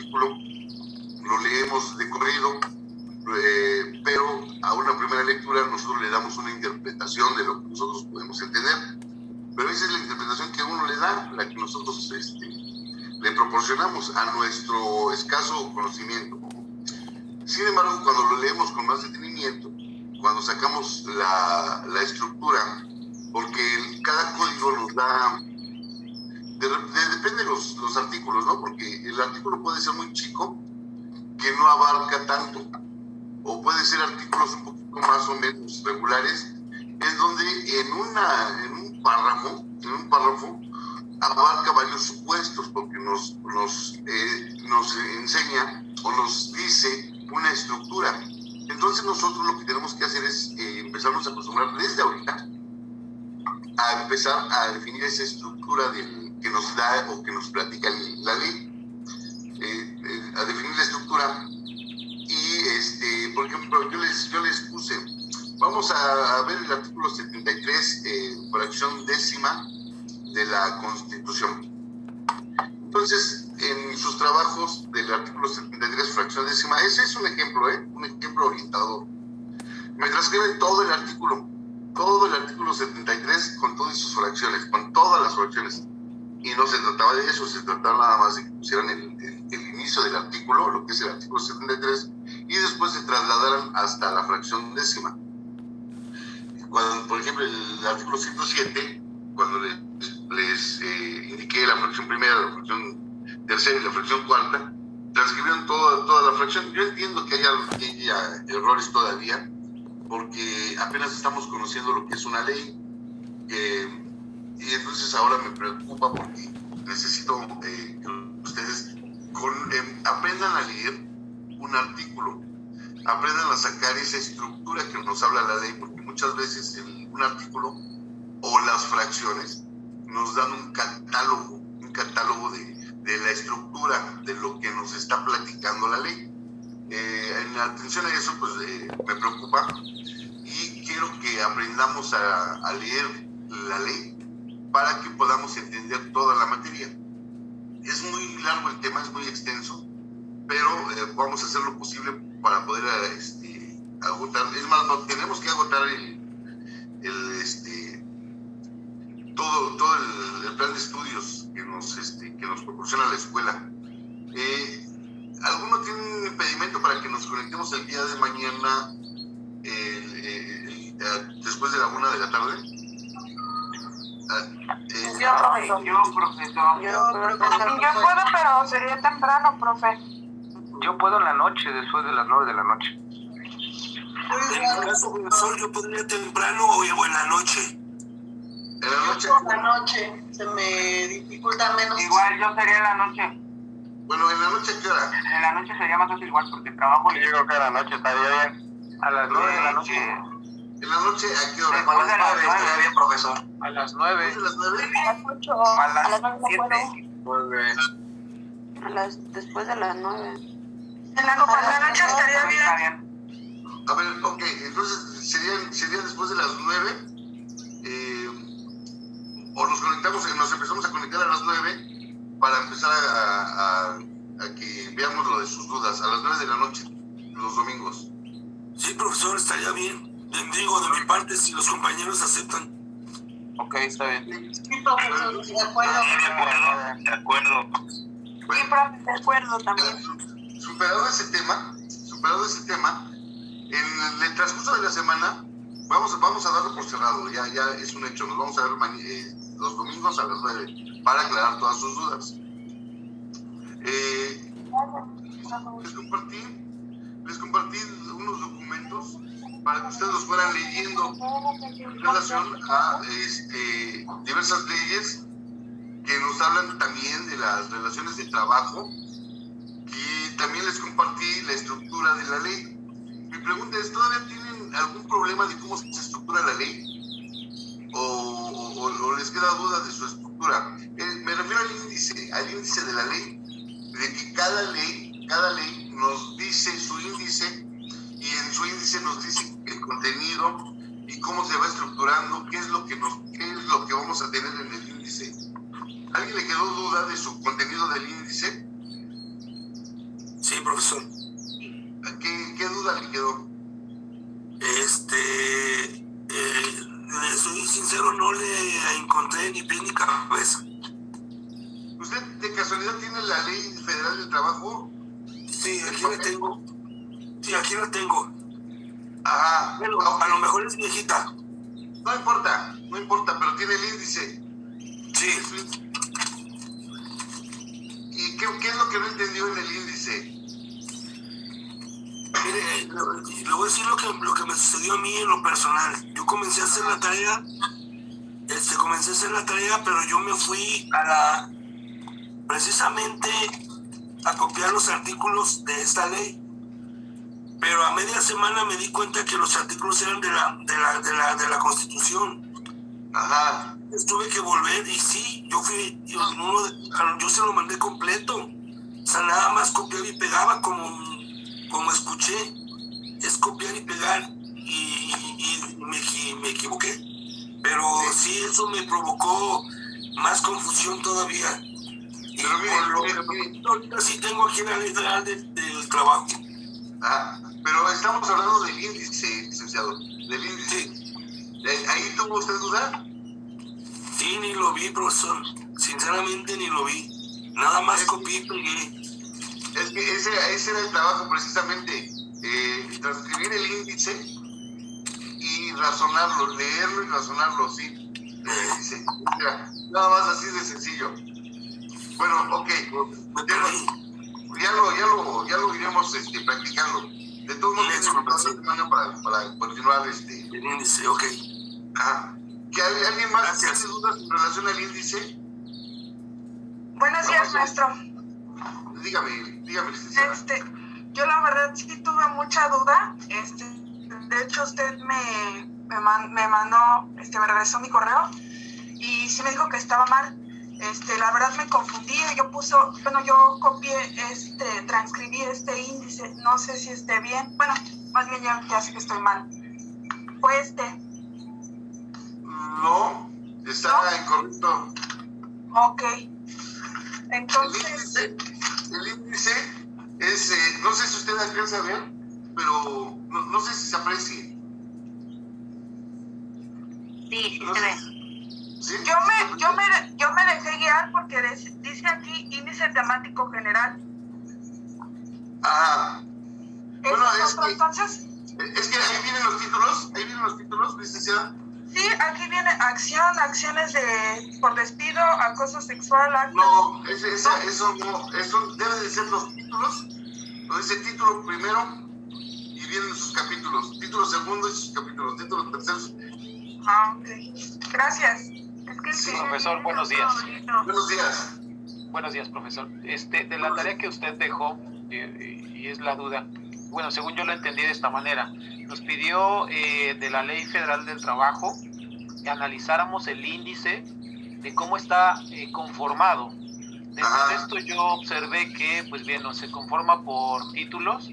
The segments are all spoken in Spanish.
artículo, lo leemos de corrido, pero a una primera lectura nosotros le damos una interpretación de lo que nosotros podemos entender, pero esa es la interpretación que uno le da, la que nosotros le proporcionamos a nuestro escaso conocimiento. Sin embargo, cuando lo leemos con más detenimiento, cuando sacamos la estructura, porque cada código nos da, depende de los artículos, ¿no? Porque el artículo puede ser muy chico, que no abarca tanto, o puede ser artículos un poquito más o menos regulares, es donde en un párrafo abarca varios supuestos, porque nos enseña o nos dice una estructura. Entonces nosotros lo que tenemos que hacer es empezarnos a acostumbrar desde ahorita a empezar a definir esa estructura que nos da o que nos platica la ley, a definir la estructura. Y por ejemplo, yo les puse, vamos a ver el artículo 73, fracción décima de la Constitución. Entonces, en sus trabajos del artículo 73, fracción décima, ese es un ejemplo orientador. Me transcriben todo el artículo 73 con todas sus fracciones, con todas las fracciones. Y no se trataba de eso, se trataba nada más de que pusieran el inicio del artículo, lo que es el artículo 73, y después se trasladaran hasta la fracción décima. Cuando, por ejemplo, el artículo 107, cuando les indiqué la fracción primera, la fracción tercera y la fracción cuarta, transcribieron toda la fracción. Yo entiendo que haya errores todavía, porque apenas estamos conociendo lo que es una ley, y entonces ahora me preocupa porque necesito que ustedes aprendan a leer un artículo, aprendan a sacar esa estructura que nos habla la ley, porque muchas veces un artículo o las fracciones nos dan un catálogo de la estructura de lo que nos está platicando la ley. En atención a eso, pues me preocupa, y quiero que aprendamos a leer la ley para que podamos entender toda la materia. Es muy largo el tema, es muy extenso, pero vamos a hacer lo posible para poder agotar. Es más, no tenemos que agotar todo el plan de estudios que nos proporciona la escuela. ¿Alguno tiene un impedimento para que nos conectemos el día de mañana después de la 1 de la tarde? Yo, profesor. Yo puedo, pero sería temprano, profe. Yo puedo en la noche, después de las 9 de la noche. En mi caso, profesor, yo podría temprano o en la noche. En la noche. Por la noche se me dificulta menos. Igual yo sería en la noche. Bueno, ¿en la noche qué hora? En la noche sería más fácil igual porque trabajo. Yo creo que en la noche estaría bien. A las 9 de la noche. ¿En la noche a qué hora? Después de las 9 estaría bien, profesor. A las 9. ¿Después de las 9? A las 8. A A las las 9 no puedo. 7. Después de las 9. En la noche estaría bien. A ver, ok, entonces sería después de las 9, o nos empezamos a conectar a las 9 para empezar a que veamos lo de sus dudas, a las 9 de la noche, los domingos. Sí, profesor, estaría bien. Digo, de mi parte, si los compañeros aceptan. Ok, está bien. Sí, profesor, de acuerdo. De acuerdo. Sí, Bueno, profe, de acuerdo también. superado ese tema, en el transcurso de la semana vamos a darlo por cerrado, ya es un hecho, nos vamos a ver los domingos a las 9 para aclarar todas sus dudas. Les compartí unos documentos para que ustedes los fueran leyendo en relación a diversas leyes que nos hablan también de las relaciones de trabajo, y también les compartí la estructura de la ley. Mi pregunta es, ¿todavía tienen algún problema de cómo se estructura la ley? ¿O les queda duda de su estructura? Me refiero al índice de la ley, de que cada ley nos dice su índice, y en su índice nos dice el contenido y cómo se va estructurando, qué es lo que vamos a tener en el índice. ¿Alguien le quedó duda de su contenido del índice? profesor. ¿Qué duda le quedó? Soy sincero, no le encontré ni pie ni cabeza. ¿Usted de casualidad tiene la Ley Federal del Trabajo? Sí, aquí la tengo. Sí, aquí la tengo. Ajá. Bueno, Ok. a lo mejor es viejita. No importa, pero tiene el índice. Sí. ¿Y qué es lo que no entendió en el índice? Mire, le voy a decir lo que me sucedió a mí en lo personal. Yo comencé a hacer la tarea, pero yo me fui precisamente a copiar los artículos de esta ley. Pero a media semana me di cuenta que los artículos eran de la Constitución. Ajá. Tuve que volver y sí, yo se lo mandé completo. O sea, nada más copiaba y pegaba como escuché. Es copiar y pegar y me equivoqué. Pero sí, eso me provocó más confusión todavía. Y Pero mire, ahorita sí tengo aquí la Ley Federal del Trabajo. Ajá. Pero estamos hablando del índice, licenciado. Del índice. ¿Ahí tuvo usted duda? Sí, ni lo vi, profesor. Sinceramente ni lo vi. Nada más copié y pegué. Es que ese era el trabajo precisamente. Transcribir el índice y razonarlo, leerlo y razonarlo, sí. El índice. Mira, nada más así de sencillo. Bueno, ok. Me perdí. Ya lo iremos practicando. De todos modos, tenemos toda la semana para continuar El índice, ok. Ajá. ¿Que alguien más Gracias. tiene dudas en relación al índice? Buenos días, maestro. Dígame, licenciada. Yo la verdad sí tuve mucha duda. De hecho, usted me mandó, me regresó mi correo y sí me dijo que estaba mal. La verdad me confundí. Yo copié, transcribí este índice. No sé si esté bien. Bueno, más bien ya sé que estoy mal. Fue No, está incorrecto. Ok. Entonces, El índice es, no sé si usted alcanza a ver, pero no sé si se aprecie. Sí, No se sé. ve. ¿Sí? yo me dejé guiar porque dice aquí índice temático general. Ajá. Bueno, Entonces, es que ahí vienen los títulos, licenciada. sí, aquí viene acciones por despido, acoso sexual, actos. No, eso no, eso deben de ser los títulos. Entonces el título primero y vienen sus capítulos, título segundo y sus capítulos, título terceros. Ok. Gracias. Es que Sí, profesor, buenos días. Buenos días. Buenos días, profesor. De la tarea que usted dejó, y es la duda, bueno, según yo lo entendí de esta manera, nos pidió de la Ley Federal del Trabajo que analizáramos el índice de cómo está conformado. Después de esto yo observé que, pues bien, no se conforma por títulos,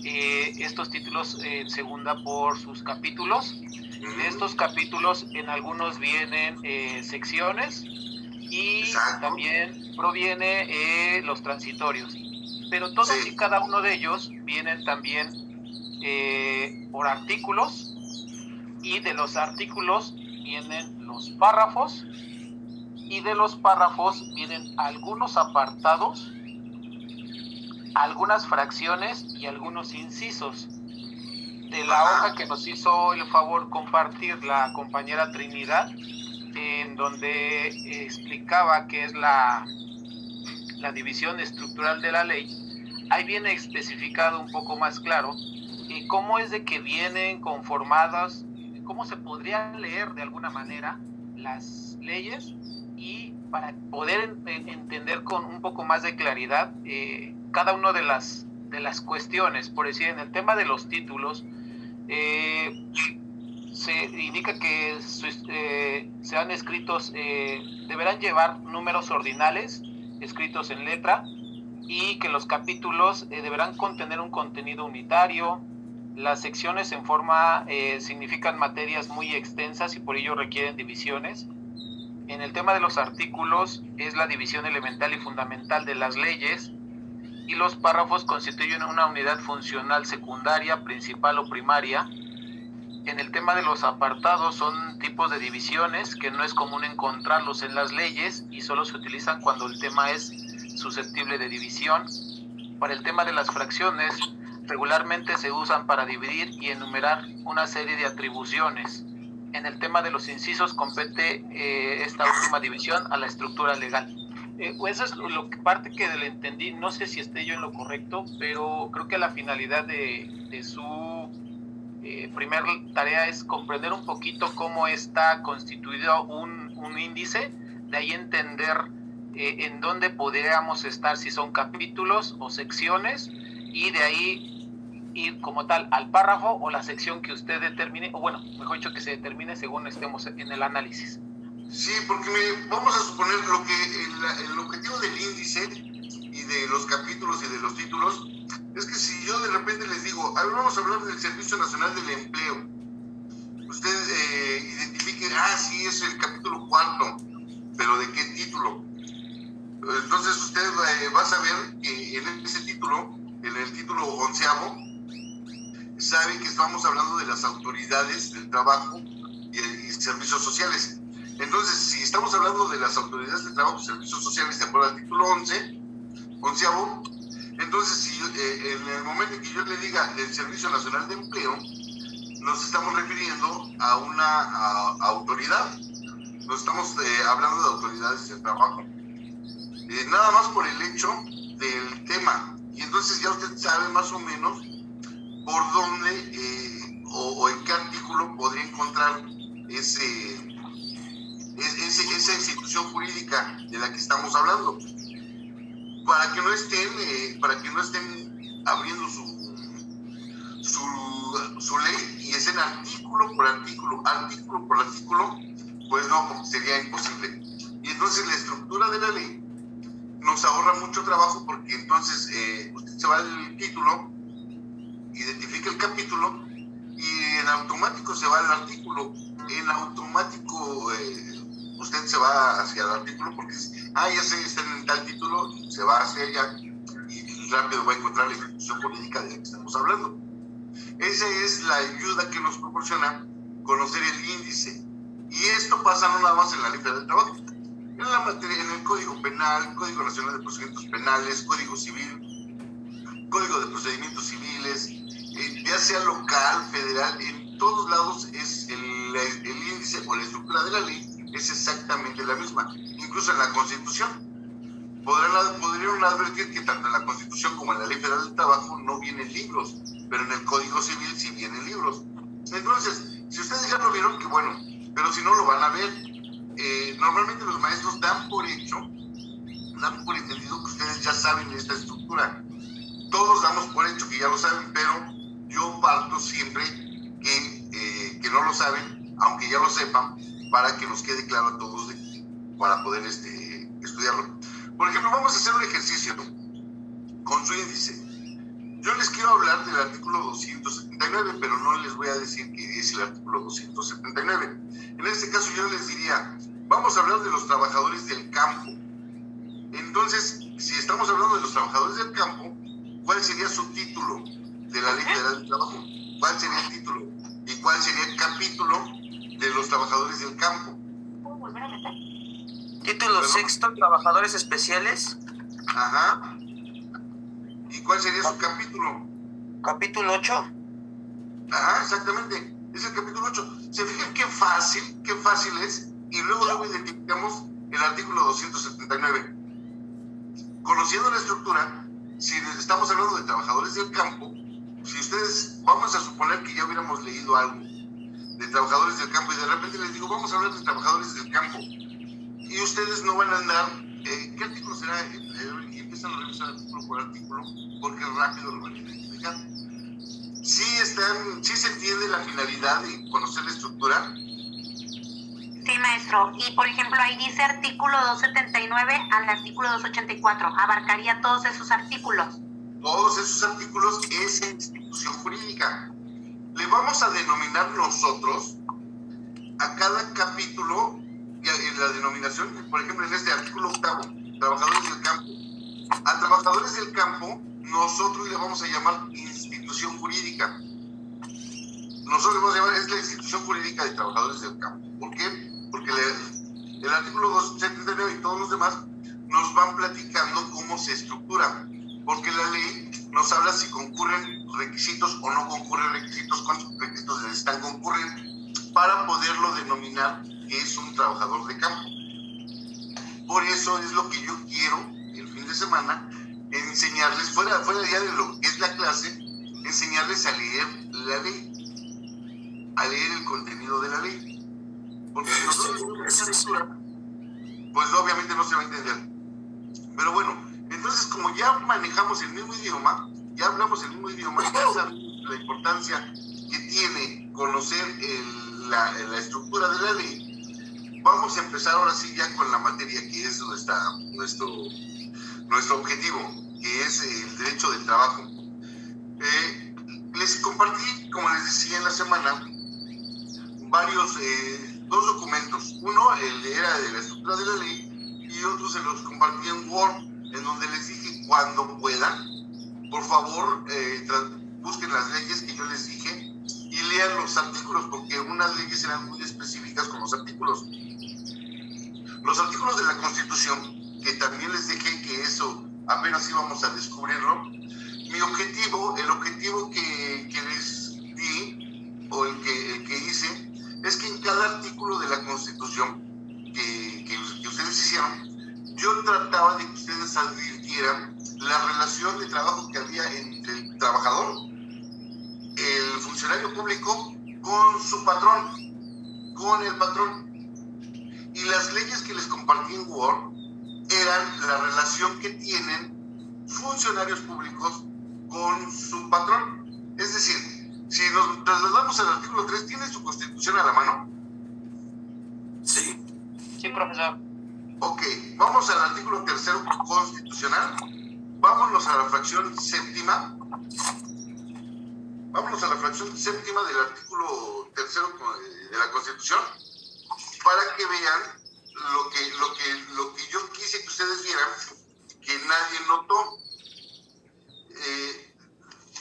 estos títulos en segunda por sus capítulos. De estos capítulos en algunos vienen secciones y Exacto. también proviene los transitorios, pero todos y cada uno de ellos vienen también por artículos, y de los artículos vienen los párrafos, y de los párrafos vienen algunos apartados, algunas fracciones y algunos incisos. De la hoja que nos hizo el favor compartir la compañera Trinidad, en donde explicaba qué es la división estructural de la ley, ahí viene especificado un poco más claro cómo es de que vienen conformadas, cómo se podría leer de alguna manera las leyes, y para poder entender con un poco más de claridad cada una de las cuestiones. Por decir, en el tema de los títulos, se indica que sean escritos, deberán llevar números ordinales escritos en letra, y que los capítulos deberán contener un contenido unitario. Las secciones en forma significan materias muy extensas y por ello requieren divisiones. En el tema de los artículos es la división elemental y fundamental de las leyes, y los párrafos constituyen una unidad funcional secundaria, principal o primaria. En el tema de los apartados son tipos de divisiones que no es común encontrarlos en las leyes y solo se utilizan cuando el tema es susceptible de división. Para el tema de las fracciones, regularmente se usan para dividir y enumerar una serie de atribuciones. En el tema de los incisos compete esta última división a la estructura legal. Eso es parte que le entendí. No sé si esté yo en lo correcto, pero creo que la finalidad de su primer tarea es comprender un poquito cómo está constituido un índice, de ahí entender en dónde podríamos estar, si son capítulos o secciones, y de ahí ir como tal al párrafo o la sección que usted determine, o bueno, mejor dicho, que se determine según estemos en el análisis. Sí, porque vamos a suponer el objetivo del índice y de los capítulos y de los títulos es que si yo de repente les digo, a ver, vamos a hablar del Servicio Nacional del Empleo, usted identifique, sí, es el capítulo 4, pero ¿de qué título? Entonces usted va a saber que en ese título, en el título 11º, sabe que estamos hablando de las autoridades del trabajo y servicios sociales. Entonces, si estamos hablando de las autoridades de trabajo y servicios sociales de acuerdo al título 11º, entonces si en el momento en que yo le diga del Servicio Nacional de Empleo, nos estamos refiriendo a una autoridad, nos estamos hablando de autoridades del trabajo, nada más por el hecho del tema, y entonces ya usted sabe más o menos por dónde o en qué artículo podría encontrar esa institución jurídica de la que estamos hablando, para que no estén abriendo su ley y estén artículo por artículo, pues no, sería imposible. Y entonces la estructura de la ley nos ahorra mucho trabajo, porque entonces usted se va al título, identifica el capítulo y en automático se va al artículo. En automático usted se va hacia el artículo porque ya sé, está en tal título, se va hacia allá y rápido va a encontrar la institución jurídica de la que estamos hablando. Esa es la ayuda que nos proporciona conocer el índice. Y esto pasa no nada más en la Ley Federal del Trabajo, en la materia, en el Código Penal, Código Nacional de Procedimientos Penales, Código Civil, Código de Procedimientos Civiles, ya sea local, federal, en todos lados es el índice o la estructura de la ley es exactamente la misma. Incluso en la Constitución podrían advertir que tanto en la Constitución como en la Ley Federal del Trabajo no vienen libros, pero en el Código Civil sí vienen libros. Entonces, si ustedes ya lo vieron, que bueno, pero si no lo van a ver. Normalmente los maestros dan por entendido que ustedes ya saben esta estructura. Todos damos por hecho que ya lo saben, pero yo parto siempre que no lo saben, aunque ya lo sepan, para que nos quede claro a todos para poder estudiarlo. Por ejemplo, vamos a hacer un ejercicio con su índice. Yo les quiero hablar del artículo 279, pero no les voy a decir que es el artículo 279. En este caso yo les diría, vamos a hablar de los trabajadores del campo. Entonces, si estamos hablando de los trabajadores del campo, ¿cuál sería su título de la Ley Federal del Trabajo? ¿Cuál sería el título? ¿Y cuál sería el capítulo de los trabajadores del campo? Título sexto, trabajadores especiales. Ajá. ¿Y cuál sería su capítulo? Capítulo 8. Ajá, exactamente. Es el capítulo 8. ¿Se fijan qué fácil es? Y luego identificamos el artículo 279. Conociendo la estructura, si estamos hablando de trabajadores del campo, si ustedes, vamos a suponer que ya hubiéramos leído algo de trabajadores del campo y de repente les digo, vamos a hablar de trabajadores del campo, y ustedes no van a andar, ¿qué artículo será? Y empiezan a revisar artículo por artículo, porque rápido lo van a identificar. ¿Sí se entiende la finalidad de conocer la estructura? Sí, maestro. Y, por ejemplo, ahí dice artículo 279 al artículo 284. Abarcaría todos esos artículos. Todos esos artículos es institución jurídica. Le vamos a denominar nosotros a cada capítulo, y en la denominación, por ejemplo, en este artículo 8, trabajadores del campo, A trabajadores del campo, nosotros le vamos a llamar institución jurídica. Nosotros le vamos a llamar, es la institución jurídica de trabajadores del campo. ¿Por qué? Porque el artículo 279 y todos los demás nos van platicando cómo se estructura. Porque la ley nos habla si concurren requisitos o no concurren requisitos, cuántos requisitos necesitan concurrir para poderlo denominar que es un trabajador de campo. Por eso es lo que yo quiero el fin de semana, enseñarles, fuera ya de lo que es la clase, enseñarles a leer la ley, a leer el contenido de la ley. Porque si nosotros no esa lectura, pues obviamente no se va a entender. Pero bueno, entonces como ya manejamos el mismo idioma, ya hablamos el mismo idioma, ya sabemos la importancia que tiene conocer la estructura de la ley, vamos a empezar ahora sí ya con la materia que es nuestro objetivo, que es el derecho del trabajo. Les compartí, como les decía en la semana, dos documentos. Uno era de la estructura de la ley y otro se los compartí en Word, en donde les dije cuando puedan, por favor, busquen las leyes que yo les dije y lean los artículos, porque unas leyes eran muy específicas con los artículos. Los artículos de la Constitución, que también les dije que eso apenas íbamos a descubrirlo. El objetivo que les di, o el que hice, es que en cada artículo de la Constitución que ustedes hicieron, yo trataba de que ustedes advirtieran la relación de trabajo que había entre el trabajador, el funcionario público, con su patrón, con el patrón. Y las leyes que les compartí en Word eran la relación que tienen funcionarios públicos con su patrón. Es decir, si nos trasladamos al artículo 3, ¿tiene su Constitución a la mano? Sí. Sí, profesor. Ok, vamos al artículo 3 constitucional. Vámonos a la fracción séptima. Vámonos a la fracción séptima del artículo 3 de la Constitución, para que vean lo que yo quise que ustedes vieran, que nadie notó.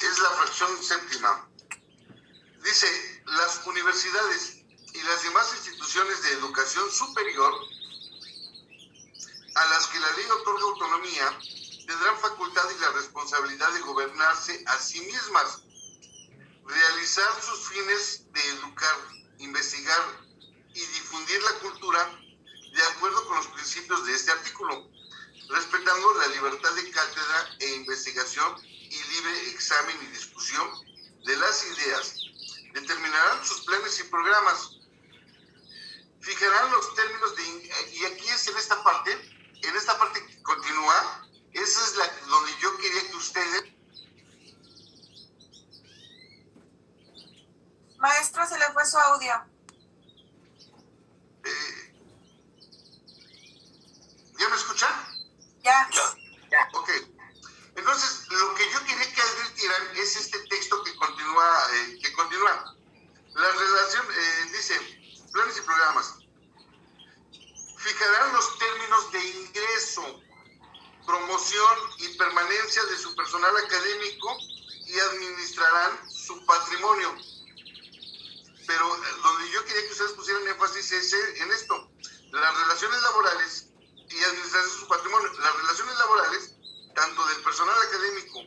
Es la fracción séptima. Dice: las universidades y las demás instituciones de educación superior a las que la ley otorga autonomía tendrán facultad y la responsabilidad de gobernarse a sí mismas, realizar sus fines de educar, investigar y difundir la cultura de acuerdo con los principios de este artículo, respetando la libertad de cátedra e investigación y libre examen y discusión de las ideas. Determinarán sus planes y programas. Fijarán los términos y aquí es en esta parte que continúa, esa es donde yo quería que ustedes... Maestro, se le fue su audio. ¿Ya me escuchan? Ya. Ok. Entonces, lo que yo quería que advirtieran es este texto que continúa. La relación, dice, planes y programas. Fijarán los términos de ingreso, promoción y permanencia de su personal académico y administrarán su patrimonio. Pero donde yo quería que ustedes pusieran énfasis es en esto: las relaciones laborales y administración de su patrimonio. Las relaciones laborales, tanto del personal académico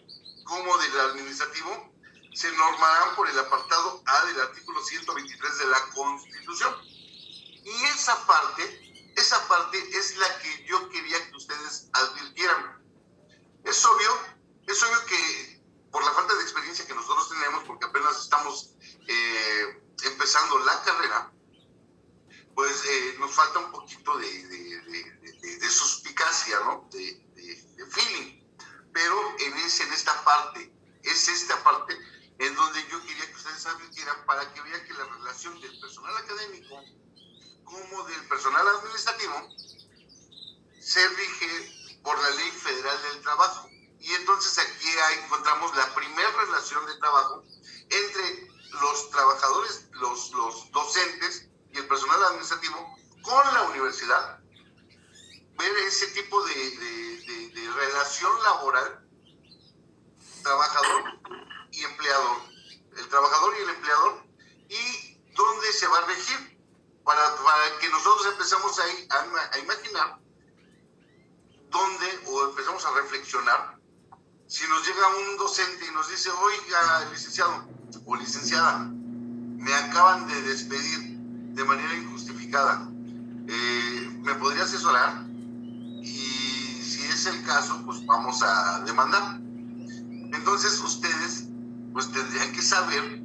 como del administrativo, se normarán por el apartado A del artículo 123 de la Constitución. Y esa parte es la que yo quería que ustedes advirtieran. Es obvio que por la falta de experiencia que nosotros tenemos, porque apenas estamos empezando la carrera, pues nos falta un poquito de suspicacia, ¿no? De feeling. Pero es esta parte en donde yo quería que ustedes advirtieran, para que vean que la relación del personal académico como del personal administrativo se rige por la Ley Federal del Trabajo. Y entonces aquí encontramos la primera relación de trabajo entre los trabajadores, los docentes y el personal administrativo con la universidad. Ver ese tipo de relación laboral, trabajador y empleador. El trabajador y el empleador, y dónde se va a regir, para que nosotros empezamos a imaginar dónde, o empezamos a reflexionar. Si nos llega un docente y nos dice, oiga, licenciado o licenciada, me acaban de despedir de manera injustificada, ¿me podría asesorar? Y si es el caso, pues vamos a demandar. Entonces ustedes pues tendrían que saber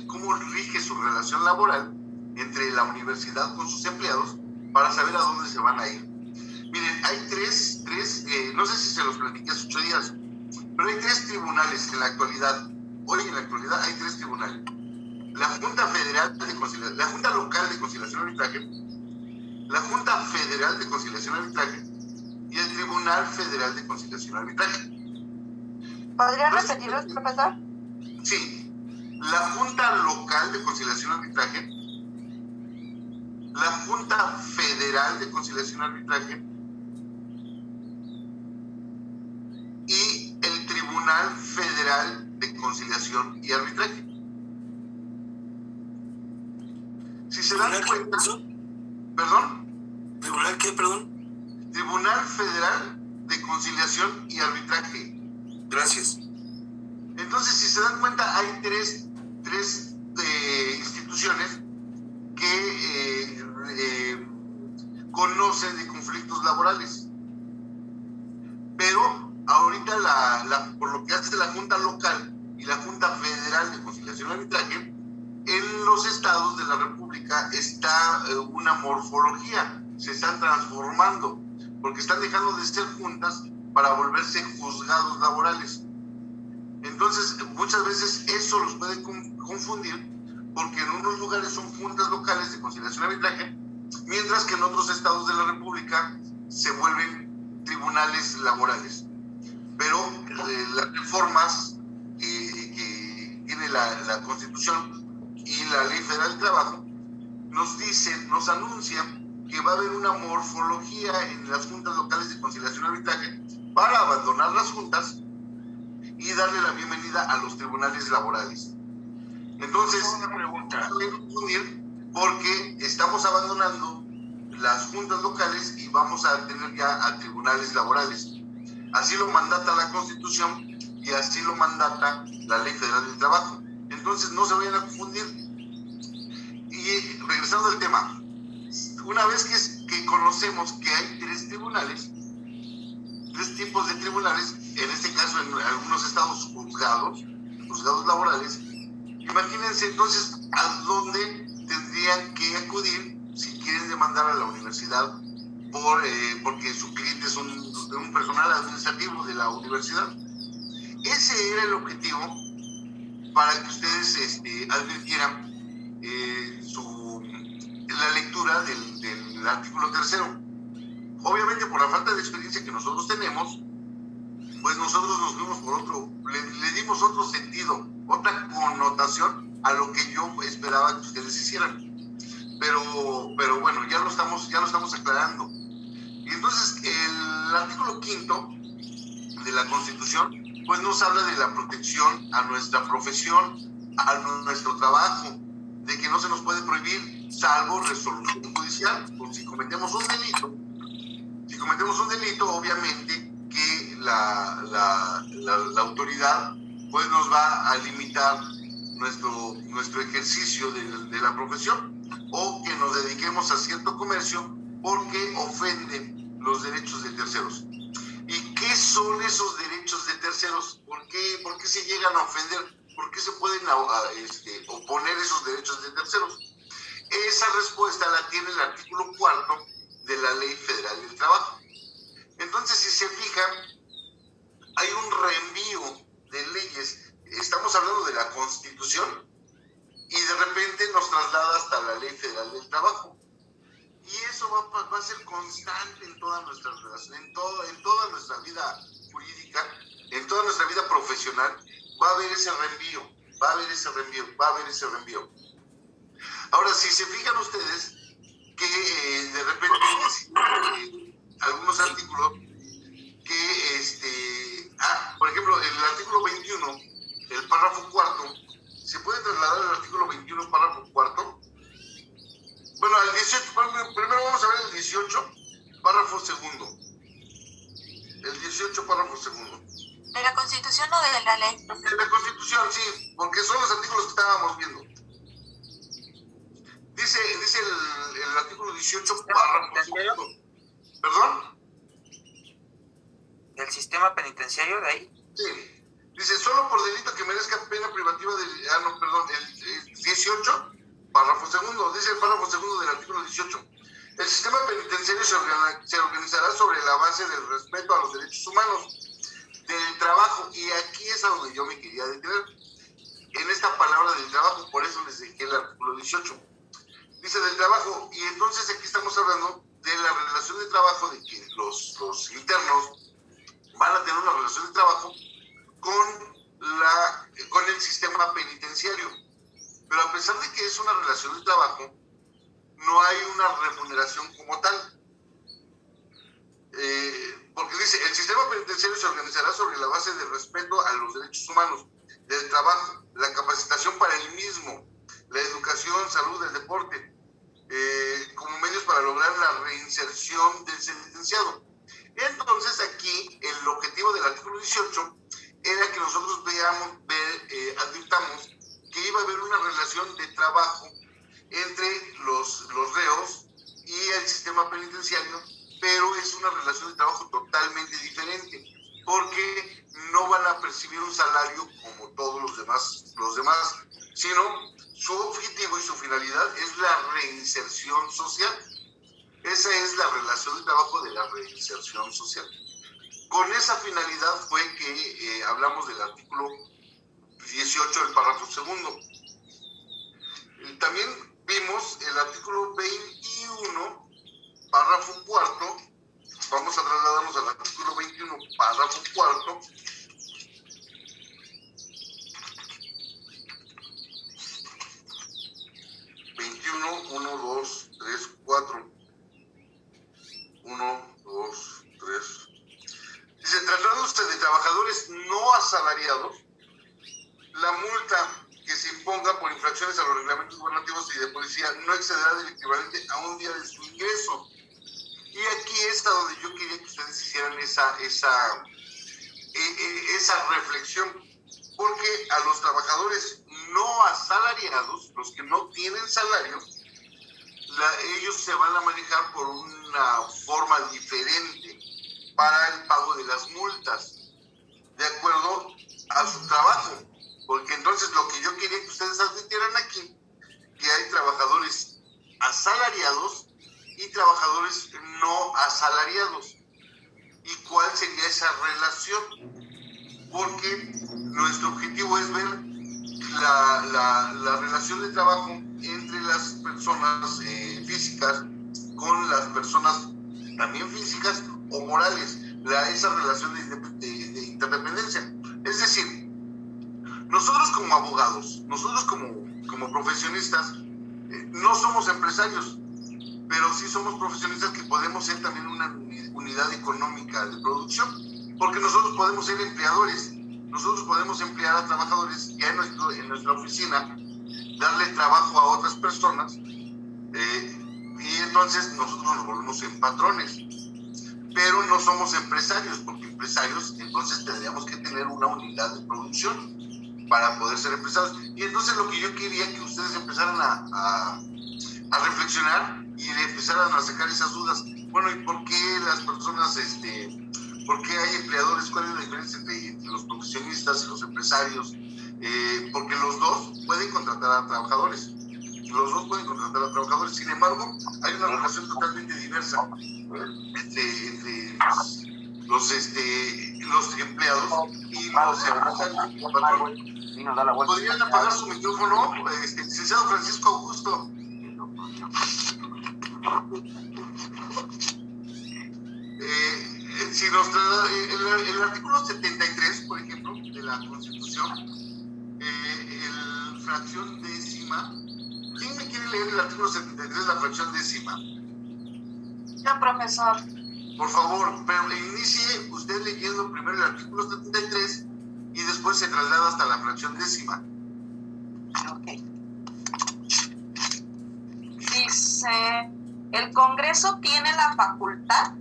cómo rige su relación laboral entre la universidad con sus empleados para saber a dónde se van a ir. Miren, hay tres, no sé si se los platiqué hace 8 días, pero hay 3 tribunales en la actualidad. Hoy en la actualidad hay 3 tribunales. La Junta Federal de Conciliación, la Junta Local de Conciliación y Arbitraje, la Junta Federal de Conciliación y Arbitraje y el Tribunal Federal de Conciliación y Arbitraje. ¿Podría repetirlos, profesor? Sí, la Junta Local de Conciliación y Arbitraje, la Junta Federal de Conciliación y Arbitraje y el Tribunal Federal de Conciliación y Arbitraje. Si se dan cuenta... ¿Perdón? ¿Tribunal qué, perdón? Tribunal Federal de Conciliación y Arbitraje. Gracias. Entonces, si se dan cuenta, hay tres instituciones que conocen de conflictos laborales. Pero ahorita, por lo que hace la Junta Local y la Junta Federal de Conciliación y Arbitraje, en los estados de la República está una morfología, se están transformando, porque están dejando de ser juntas para volverse juzgados laborales. Entonces, muchas veces eso los puede confundir, porque en unos lugares son juntas locales de conciliación y arbitraje, mientras que en otros estados de la República se vuelven tribunales laborales. Pero las reformas que tiene la Constitución y la Ley Federal del Trabajo nos anuncian que va a haber una morfología en las juntas locales de conciliación y arbitraje para abandonar las juntas y darle la bienvenida a los tribunales laborales. Entonces, una pregunta. no debe confundir, porque estamos abandonando las juntas locales y vamos a tener ya a tribunales laborales. Así lo mandata la Constitución y así lo mandata la Ley Federal del Trabajo. Entonces, no se vayan a confundir. Y regresando al tema, una vez que conocemos que hay 3 tribunales, 3 tipos de tribunales, en este caso en algunos estados juzgados laborales, imagínense entonces a dónde tendrían que acudir si quieren demandar a la universidad porque su cliente es un personal administrativo de la universidad. Ese era el objetivo, para que ustedes advirtieran la lectura del artículo 3. Obviamente, por la falta de experiencia que nosotros tenemos, pues nosotros nos fuimos por le dimos otro sentido, otra connotación a lo que yo esperaba que ustedes hicieran. Pero bueno, ya lo estamos aclarando. Y entonces, el artículo 5 de la Constitución, pues nos habla de la protección a nuestra profesión, a nuestro trabajo, de que no se nos puede prohibir, salvo resolución judicial. Pues si cometemos un delito, obviamente que la autoridad pues nos va a limitar nuestro ejercicio de la profesión, o que nos dediquemos a cierto comercio porque ofenden los derechos de terceros. ¿Y qué son esos derechos de terceros? ¿Por qué se llegan a ofender? ¿Por qué se pueden oponer esos derechos de terceros? Esa respuesta la tiene el artículo 4 de la Ley Federal del Trabajo. Entonces, si se fijan, hay un reenvío de leyes. Estamos hablando de la Constitución y de repente nos traslada hasta la Ley Federal del Trabajo. Y eso va a ser constante en toda nuestra relación, en toda nuestra vida jurídica, en toda nuestra vida profesional. Va a haber ese reenvío. Ahora, si se fijan ustedes que de repente algunos artículos 18, párrafo segundo. ¿De la Constitución o de la ley? De la Constitución, sí, porque son los artículos que estábamos viendo. Dice el artículo 18, párrafo segundo. ¿Perdón? ¿El sistema penitenciario de ahí? Sí. Dice, solo por delito que merezca pena privativa de... el 18, párrafo segundo. Dice el párrafo segundo del artículo 18. El sistema penitenciario se organizará sobre la base del respeto a los derechos humanos, del trabajo, y aquí es a donde yo me quería detener, en esta palabra del trabajo, por eso les dejé el artículo 18. Dice del trabajo, y entonces aquí estamos hablando de la relación de trabajo, de que los internos van a tener una relación de trabajo con el sistema penitenciario. Pero a pesar de que es una relación de trabajo, no hay una remuneración como tal. Porque dice, el sistema penitenciario se organizará sobre la base del respeto a los derechos humanos, del trabajo, la capacitación para el mismo, la educación, salud, el deporte, como medios para lograr la reinserción del sentenciado. Entonces aquí el objetivo del artículo 18 era que nosotros advirtamos que iba a haber una relación de trabajo entre los reos y el sistema penitenciario, pero es una relación de trabajo totalmente diferente, porque no van a percibir un salario como todos los demás, sino su objetivo y su finalidad es la reinserción social. Esa es la relación de trabajo de la reinserción social. Con esa finalidad fue que hablamos del artículo 18 del párrafo segundo. También vimos el artículo 21, párrafo cuarto. Vamos a trasladarnos al artículo 21, párrafo cuarto. Uno, dos, tres, cuatro. 1, 2, 3. Dice, tratándose de trabajadores no asalariados, la multa que se imponga por infracciones a los reglamentos gubernativos y de policía no excederá del equivalente a un día de su ingreso. Y aquí es a donde yo quería que ustedes hicieran esa reflexión, porque a los trabajadores no asalariados, los que no tienen salario, ellos se van a manejar por una forma diferente para el pago de las multas, de acuerdo a su trabajo. Porque entonces lo que yo quería que ustedes advirtieran aquí, que hay trabajadores asalariados y trabajadores no asalariados. ¿Y cuál sería esa relación? Porque nuestro objetivo es ver la relación de trabajo entre las personas físicas con las personas también físicas o morales, esa relación de interdependencia. Es decir, nosotros como abogados, nosotros como profesionistas, no somos empresarios, pero sí somos profesionistas que podemos ser también una unidad económica de producción, porque nosotros podemos ser empleadores, nosotros podemos emplear a trabajadores ya en nuestra oficina, darle trabajo a otras personas, y entonces nosotros nos volvemos en patrones, pero no somos empresarios, porque empresarios entonces tendríamos que tener una unidad de producción para poder ser empresarios. Y entonces lo que yo quería que ustedes empezaran a reflexionar y empezaran a sacar esas dudas. Bueno, ¿y por qué las personas, por qué hay empleadores? ¿Cuál es la diferencia entre los profesionistas y los empresarios? Porque los dos pueden contratar a trabajadores. Sin embargo, hay una relación totalmente diversa entre los empleados y los empresarios. ¿Podrían apagar su micrófono, licenciado Francisco Augusto? Si nos el artículo 73, por ejemplo, de la Constitución, el fracción décima. ¿Quién me quiere leer el artículo 73, la fracción décima? Yo, profesor. Por favor, pero inicie usted leyendo primero el artículo 73 y después se traslada hasta la fracción décima. Ok. Dice, el Congreso tiene la facultad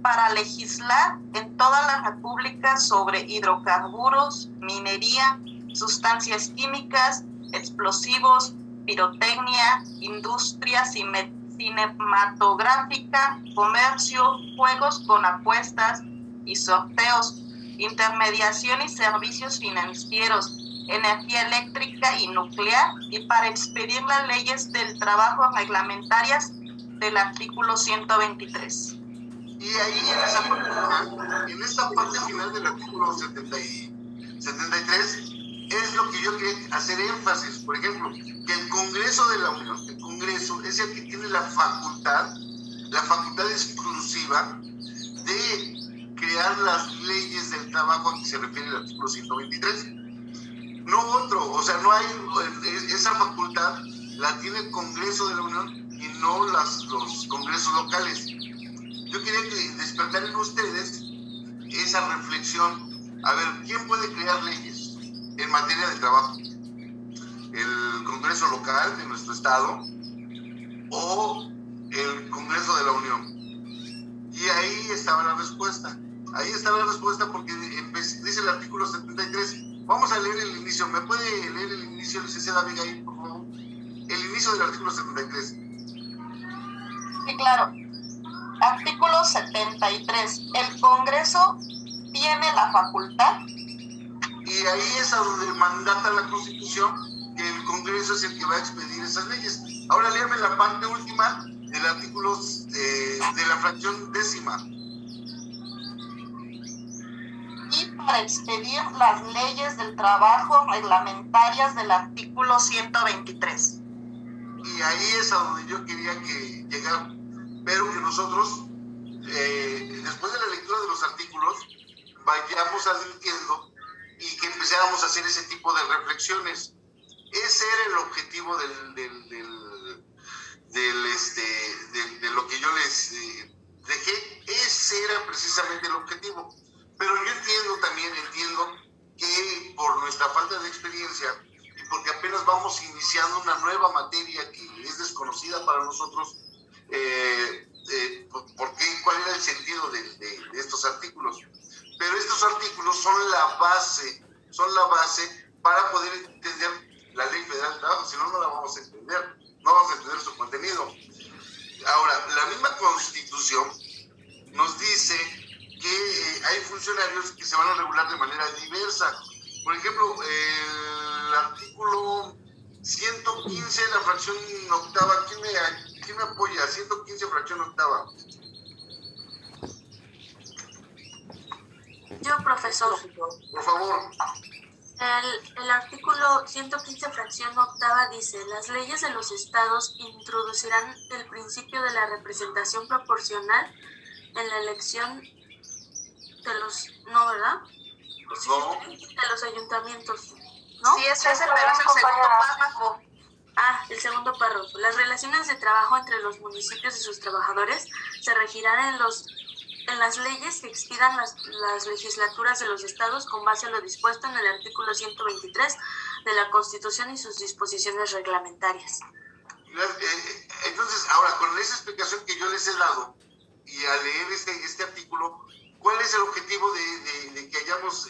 para legislar en toda la República sobre hidrocarburos, minería, sustancias químicas, explosivos, pirotecnia, industria cinematográfica, comercio, juegos con apuestas y sorteos, intermediación y servicios financieros, energía eléctrica y nuclear, y para expedir las leyes del trabajo reglamentarias del artículo 123. Y ahí en esta parte final del artículo 73 es lo que yo quería hacer énfasis. Por ejemplo, que el Congreso de la Unión, el Congreso es el que tiene la facultad exclusiva de crear las leyes del trabajo a que se refiere el artículo 123. No otro, o sea, no hay, esa facultad la tiene el Congreso de la Unión y no los congresos locales. Yo quería despertar en ustedes esa reflexión. A ver, ¿quién puede crear leyes en materia de trabajo? ¿El Congreso local de nuestro estado o el Congreso de la Unión? Y ahí estaba la respuesta. Ahí estaba la respuesta porque dice el artículo 73. Vamos a leer el inicio. ¿Me puede leer el inicio, licenciada Abigail, por favor? El inicio del artículo 73. Sí, claro. Artículo 73. El Congreso tiene la facultad. Y ahí es a donde mandata la Constitución que el Congreso es el que va a expedir esas leyes. Ahora léame la parte última del artículo de la fracción 10ª. Y para expedir las leyes del trabajo reglamentarias del artículo 123. Y ahí es a donde yo quería que llegar, pero que nosotros, después de la lectura de los artículos, vayamos advirtiendo y que empezáramos a hacer ese tipo de reflexiones. Ese era el objetivo de lo que yo les dejé. Ese era precisamente el objetivo. Pero yo entiendo que por nuestra falta de experiencia y porque apenas vamos iniciando una nueva materia que es desconocida para nosotros, ¿cuál era el sentido de estos artículos? Pero estos artículos son la base para poder entender la Ley Federal del Trabajo, si no, no la vamos a entender, no vamos a entender su contenido. Ahora, la misma Constitución nos dice que hay funcionarios que se van a regular de manera diversa. Por ejemplo, el artículo 115, la fracción octava, ¿quién me apoya? 115, fracción octava. Yo, profesor. Por favor. El artículo 115, fracción octava dice: las leyes de los estados introducirán el principio de la representación proporcional en la elección de los, ¿no, verdad? Pues No. De los ayuntamientos, ¿no? Sí, ese es el segundo párrafo. El segundo párrafo. Las relaciones de trabajo entre los municipios y sus trabajadores se regirán en las leyes que expidan las legislaturas de los estados con base a lo dispuesto en el artículo 123 de la Constitución y sus disposiciones reglamentarias. Entonces, ahora, con esa explicación que yo les he dado y al leer este artículo, ¿cuál es el objetivo de que hayamos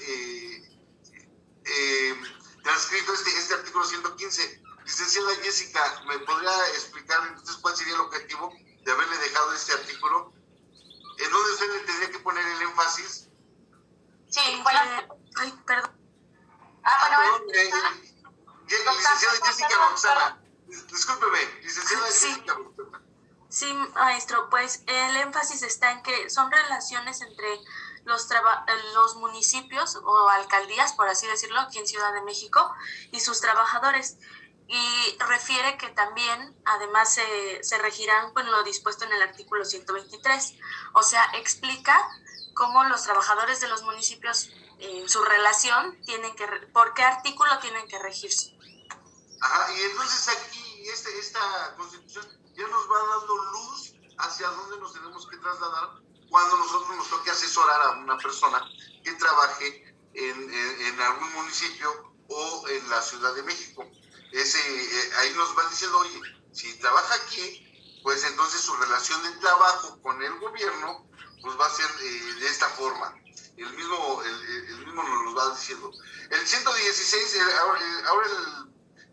transcrito este artículo 115? Licenciada Jessica, ¿me podría explicar entonces cuál sería el objetivo de haberle dejado este artículo? ¿En dónde usted le tendría que poner el énfasis? Sí, bueno. Ay, perdón. Licenciada Jessica Roxana. Discúlpeme, licenciada Jessica Roxana. Sí, maestro, pues el énfasis está en que son relaciones entre los municipios o alcaldías, por así decirlo, aquí en Ciudad de México, y sus trabajadores. Y refiere que también, además, se regirán con lo dispuesto en el artículo 123. O sea, explica cómo los trabajadores de los municipios, su relación, por qué artículo tienen que regirse. Ajá, y entonces aquí esta Constitución ya nos va dando luz hacia dónde nos tenemos que trasladar cuando nosotros nos toque asesorar a una persona que trabaje en algún municipio o en la Ciudad de México. Ahí nos va diciendo, oye, si trabaja aquí, pues entonces su relación de trabajo con el gobierno pues va a ser de esta forma. El mismo nos lo va diciendo. El 116, ahora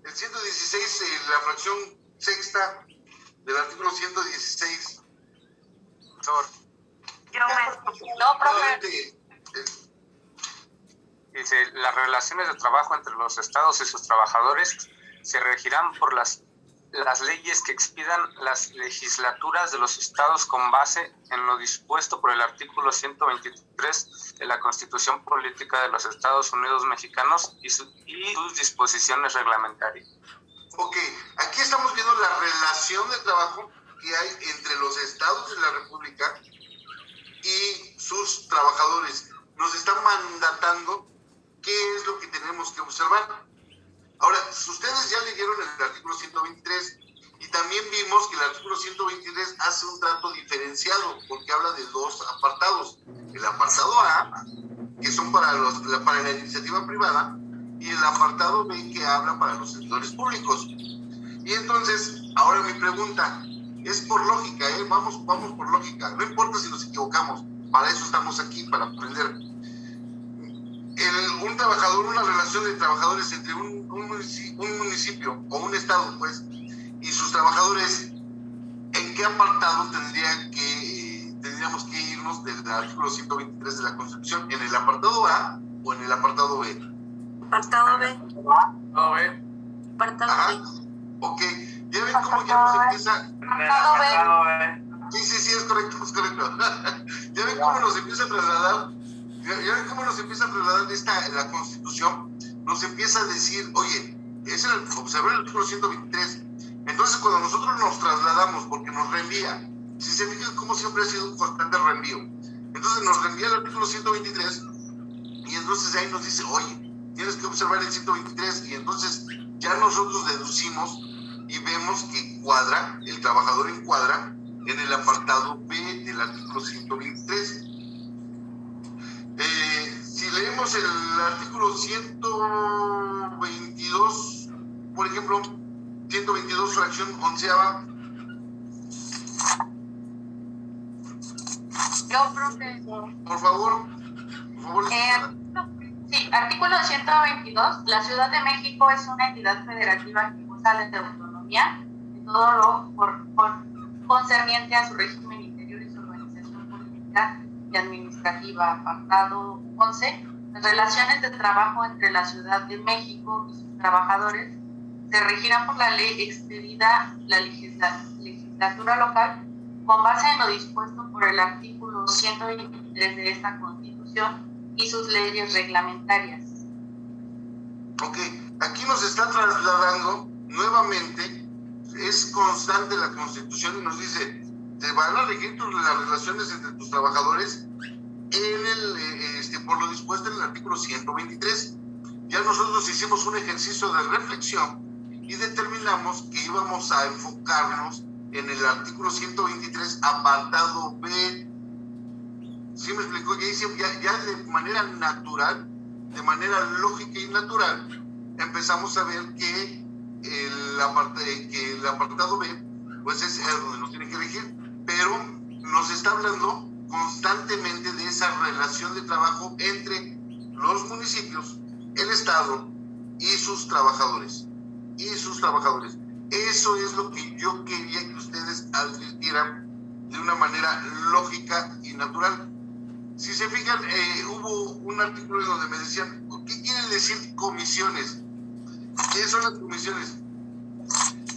el 116, la fracción sexta del artículo 116. No, profe. Dice, las relaciones de trabajo entre los estados y sus trabajadores se regirán por las leyes que expidan las legislaturas de los estados con base en lo dispuesto por el artículo 123 de la Constitución Política de los Estados Unidos Mexicanos y sus disposiciones reglamentarias. Ok, aquí estamos viendo la relación de trabajo que hay entre los estados de la República y sus trabajadores. Nos están mandatando qué es lo que tenemos que observar. Ahora, ustedes ya leyeron el artículo 123 y también vimos que el artículo 123 hace un trato diferenciado porque habla de dos apartados. El apartado A, que son para la iniciativa privada, y el apartado B, que habla para los sectores públicos. Y entonces, ahora mi pregunta, es por lógica, vamos por lógica, no importa si nos equivocamos, para eso estamos aquí, para aprender. Un trabajador, una relación de trabajadores entre un municipio o un estado, pues, y sus trabajadores, ¿en qué apartado tendríamos que irnos del artículo 123 de la Constitución? ¿En el apartado A o en el apartado B? Apartado B. Apartado B. Apartado B. Ok, ya ven cómo ya nos empieza... Apartado B. Sí, es correcto. Ya ven cómo nos empieza a trasladar, la Constitución, nos empieza a decir, oye, es observar el artículo 123. Entonces, cuando nosotros nos trasladamos, porque nos reenvía, si se fijan cómo siempre ha sido un constante reenvío, entonces nos reenvía el artículo 123 y entonces ahí nos dice, oye, tienes que observar el 123, y entonces ya nosotros deducimos y vemos que cuadra, el trabajador encuadra en el apartado B del artículo 123. Si leemos el artículo 122, por ejemplo, 122 fracción onceava. Yo, profe. Por favor. Sí, artículo 122. La Ciudad de México es una entidad federativa que goza de autonomía en todo lo concerniente a su régimen interior y su organización política y administrativa. Apartado 11. Las relaciones de trabajo entre la Ciudad de México y sus trabajadores se regirán por la ley expedida la legislatura local con base en lo dispuesto por el artículo 123 de esta Constitución y sus leyes reglamentarias. Ok, aquí nos está trasladando nuevamente, es constante la Constitución y nos dice, te van a regir las relaciones entre tus trabajadores por lo dispuesto en el artículo 123. Ya nosotros hicimos un ejercicio de reflexión y determinamos que íbamos a enfocarnos en el artículo 123, apartado B. ¿Sí me explicó? Ya de manera natural, de manera lógica y natural, empezamos a ver que el apartado B, pues es donde nos tiene que elegir, pero nos está hablando constantemente de esa relación de trabajo entre los municipios, el Estado y sus trabajadores. Eso es lo que yo quería que ustedes advirtieran de una manera lógica y natural. Si se fijan, hubo un artículo donde me decían, ¿qué quieren decir comisiones? ¿Qué son las comisiones?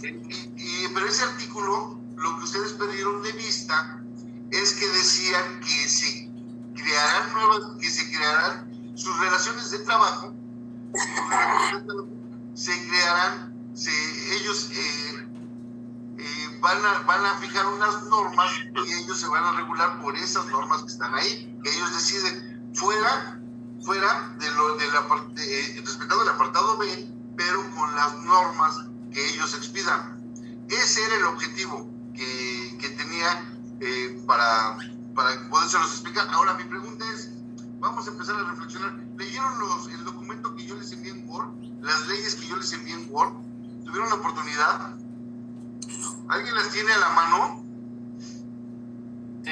Pero ese artículo, lo que ustedes perdieron de vista es que decían que se crearán sus relaciones de trabajo, ellos van a fijar unas normas y ellos se van a regular por esas normas que están ahí, que ellos deciden fuera respetando el apartado B, pero con las normas que ellos expidan. Ese era el objetivo que tenía para podérselos explicar. Ahora mi pregunta es, vamos a empezar a reflexionar. ¿Leyeron el documento que yo les envié en Word? Las leyes que yo les envié en Word. ¿Tuvieron la oportunidad? ¿Alguien las tiene a la mano? Sí.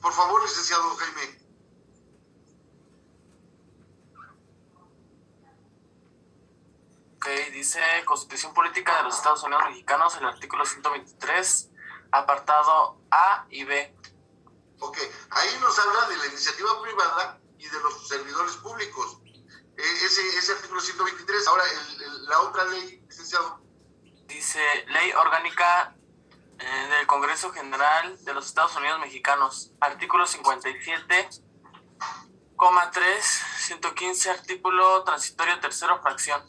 Por favor, licenciado Jaime. Ok, dice Constitución Política de los Estados Unidos Mexicanos, el artículo 123, apartado A y B. Ok, ahí nos habla de la iniciativa privada y de los servidores públicos. Ese artículo 123. Ahora, la otra ley, licenciado. Dice Ley Orgánica del Congreso General de los Estados Unidos Mexicanos, artículo 57,3, 115, artículo transitorio tercero, fracción.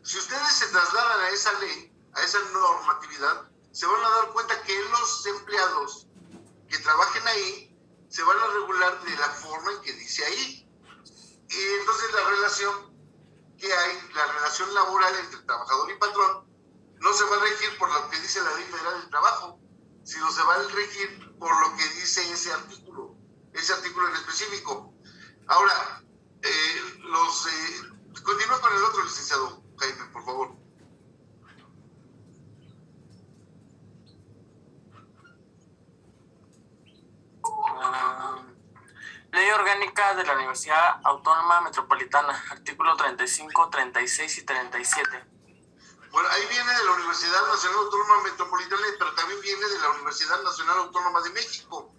Si ustedes se trasladan a esa ley, a esa normatividad, se van a dar cuenta que los empleados que trabajen ahí se van a regular de la forma en que dice ahí. Y entonces la relación que hay, la relación laboral entre trabajador y patrón, no se va a regir por lo que dice la Ley Federal del Trabajo, sino se va a regir por lo que dice ese artículo en específico. Ahora, continúa con el otro, licenciado Jaime, por favor. Ley Orgánica de la Universidad Autónoma Metropolitana, artículo 35, 36 y 37. Bueno, ahí viene de la Universidad Nacional Autónoma Metropolitana, pero también viene de la Universidad Nacional Autónoma de México.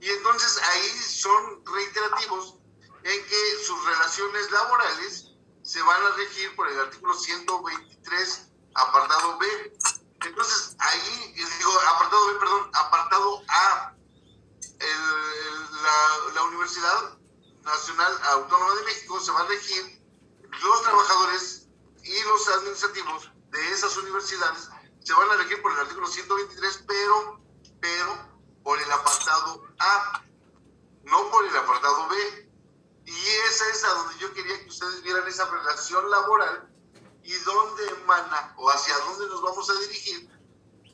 Y entonces ahí son reiterativos en que sus relaciones laborales se van a regir por el artículo 123, apartado B. Entonces ahí, apartado A. La Universidad Nacional Autónoma de México se va a regir los trabajadores y los administrativos de esas universidades se van a regir por el artículo 123, pero por el apartado A, no por el apartado B. Y esa es a donde yo quería que ustedes vieran esa relación laboral y dónde emana o hacia dónde nos vamos a dirigir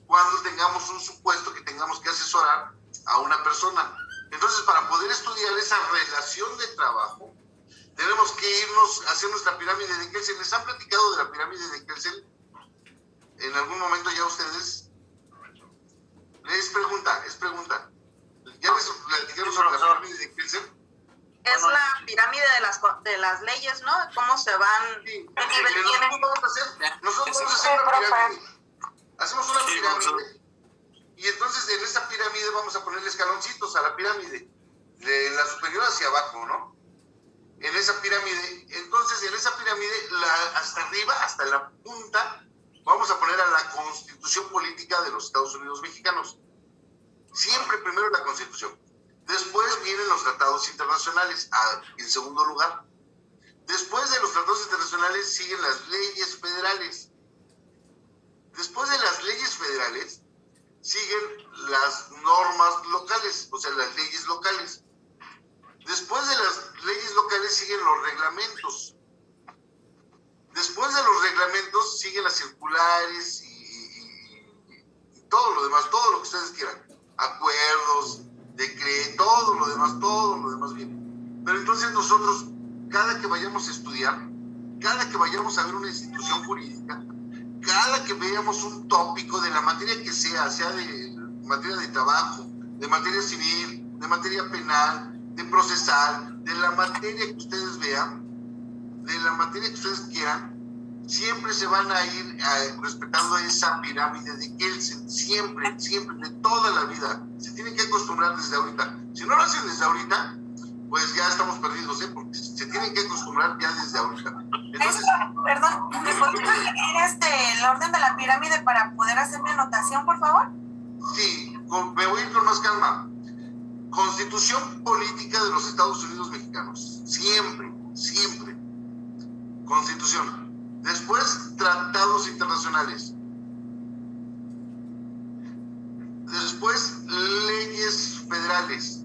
cuando tengamos un supuesto que tengamos que asesorar a una persona. Entonces, para poder estudiar esa relación de trabajo, tenemos que irnos a hacer nuestra pirámide de Kelsen. ¿Les han platicado de la pirámide de Kelsen? En algún momento ya ustedes. Es pregunta. ¿Ya les platicaron sobre la pirámide de Kelsen? Es la pirámide de las leyes, ¿no? ¿Cómo se van? Sí. Nosotros vamos a hacer una pirámide. Hacemos una pirámide. Y entonces en esa pirámide vamos a ponerle escaloncitos a la pirámide, de la superior hacia abajo, ¿no? En esa pirámide, hasta arriba, hasta la punta, vamos a poner a la Constitución Política de los Estados Unidos Mexicanos. Siempre primero la Constitución. Después vienen los tratados internacionales, en segundo lugar. Después de los tratados internacionales siguen las leyes federales. Después de las leyes federales siguen las normas locales, o sea, las leyes locales. Después de las leyes locales siguen los reglamentos. Después de los reglamentos siguen las circulares y todo lo demás, todo lo que ustedes quieran. Acuerdos, decretos, todo lo demás viene. Pero entonces nosotros, cada que vayamos a estudiar, cada que vayamos a ver una institución jurídica, cada que veamos un tópico de la materia que sea de materia de trabajo, de materia civil, de materia penal, de procesal, de la materia que ustedes vean, de la materia que ustedes quieran, siempre se van a ir respetando esa pirámide de Kelsen, siempre, de toda la vida. Se tienen que acostumbrar desde ahorita. Si no lo hacen desde ahorita, pues ya estamos perdidos, porque se tienen que acostumbrar ya desde ahorita. Entonces, Perdón, ¿me podrías leer el orden de la pirámide para poder hacer mi anotación, por favor? Sí, me voy a ir con más calma. Constitución Política de los Estados Unidos Mexicanos. Siempre. Constitución. Después, tratados internacionales. Después, leyes federales.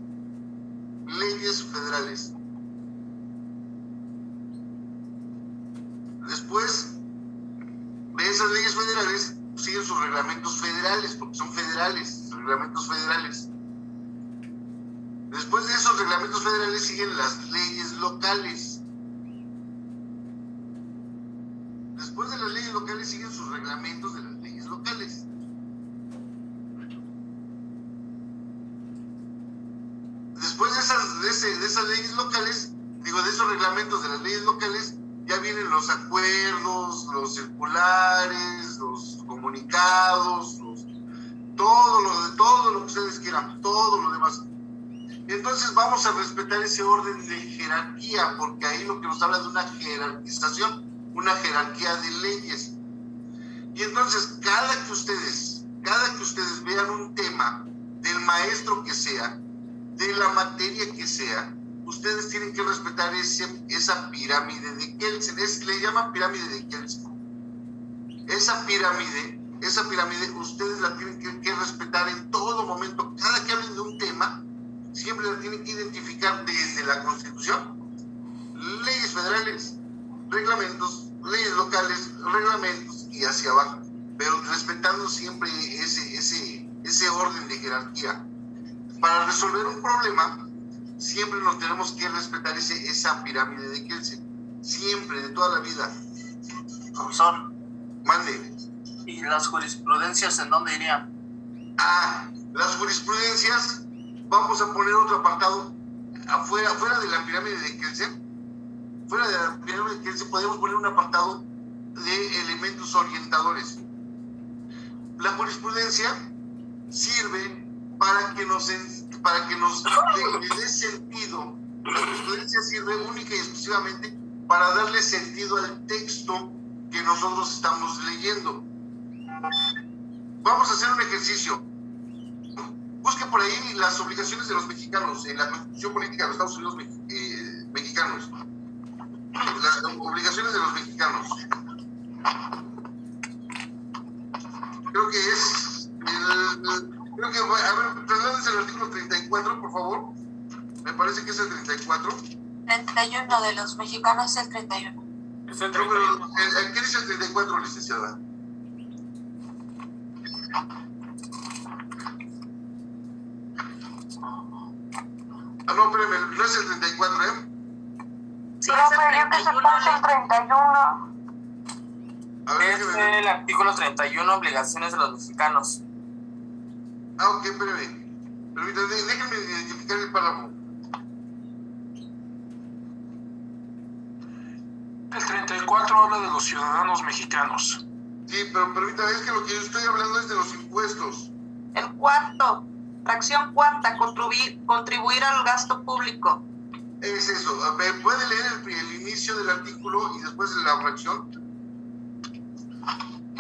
Después de esas leyes federales siguen sus reglamentos federales, porque son federales, reglamentos federales. Después de esos reglamentos federales siguen las leyes locales. Después de las leyes locales siguen sus reglamentos de las leyes locales. esas leyes locales, de esos reglamentos de las leyes locales, ya vienen los acuerdos, los circulares, los comunicados, todo lo que ustedes quieran, todo lo demás. Entonces vamos a respetar ese orden de jerarquía, porque ahí lo que nos habla de una jerarquización, una jerarquía de leyes. Y entonces cada que ustedes vean un tema del maestro que sea, de la materia que sea, ustedes tienen que respetar esa pirámide de Kelsen. Le llaman pirámide de Kelsen. Esa pirámide ustedes la tienen que respetar en todo momento. Cada que hablen de un tema, siempre la tienen que identificar desde la Constitución, leyes federales, reglamentos, leyes locales, reglamentos y hacia abajo, pero respetando siempre ese orden de jerarquía. Para resolver un problema, siempre nos tenemos que respetar esa pirámide de Kelsen, siempre, de toda la vida. Profesor. Mande. ¿Y las jurisprudencias en dónde irían? Las jurisprudencias, vamos a poner otro apartado, fuera de la pirámide de Kelsen. Fuera de la pirámide de Kelsen podemos poner un apartado de elementos orientadores. La jurisprudencia sirve para que nos dé sentido. La jurisprudencia sirve única y exclusivamente para darle sentido al texto que nosotros estamos leyendo. Vamos a hacer un ejercicio. Busque por ahí las obligaciones de los mexicanos en la Constitución Política de los Estados Unidos mexicanos. Las obligaciones de los mexicanos. Creo que a ver, trasládense al artículo 34, por favor. Me parece que es el 34. 31 de los mexicanos es el 31. Es el 31. ¿Qué dice el 34, licenciada? No, espérame, no es el 34, ¿eh? Sí, es el 31. A ver, es el artículo 31, obligaciones de los mexicanos. Ok, espérame. Permítanme, déjenme identificar el párrafo. El 34 habla de los ciudadanos mexicanos. Sí, pero permítanme, es que lo que yo estoy hablando es de los impuestos. El cuarto, fracción cuarta, contribuir al gasto público. Es eso. A ver, ¿puede leer el inicio del artículo y después la fracción?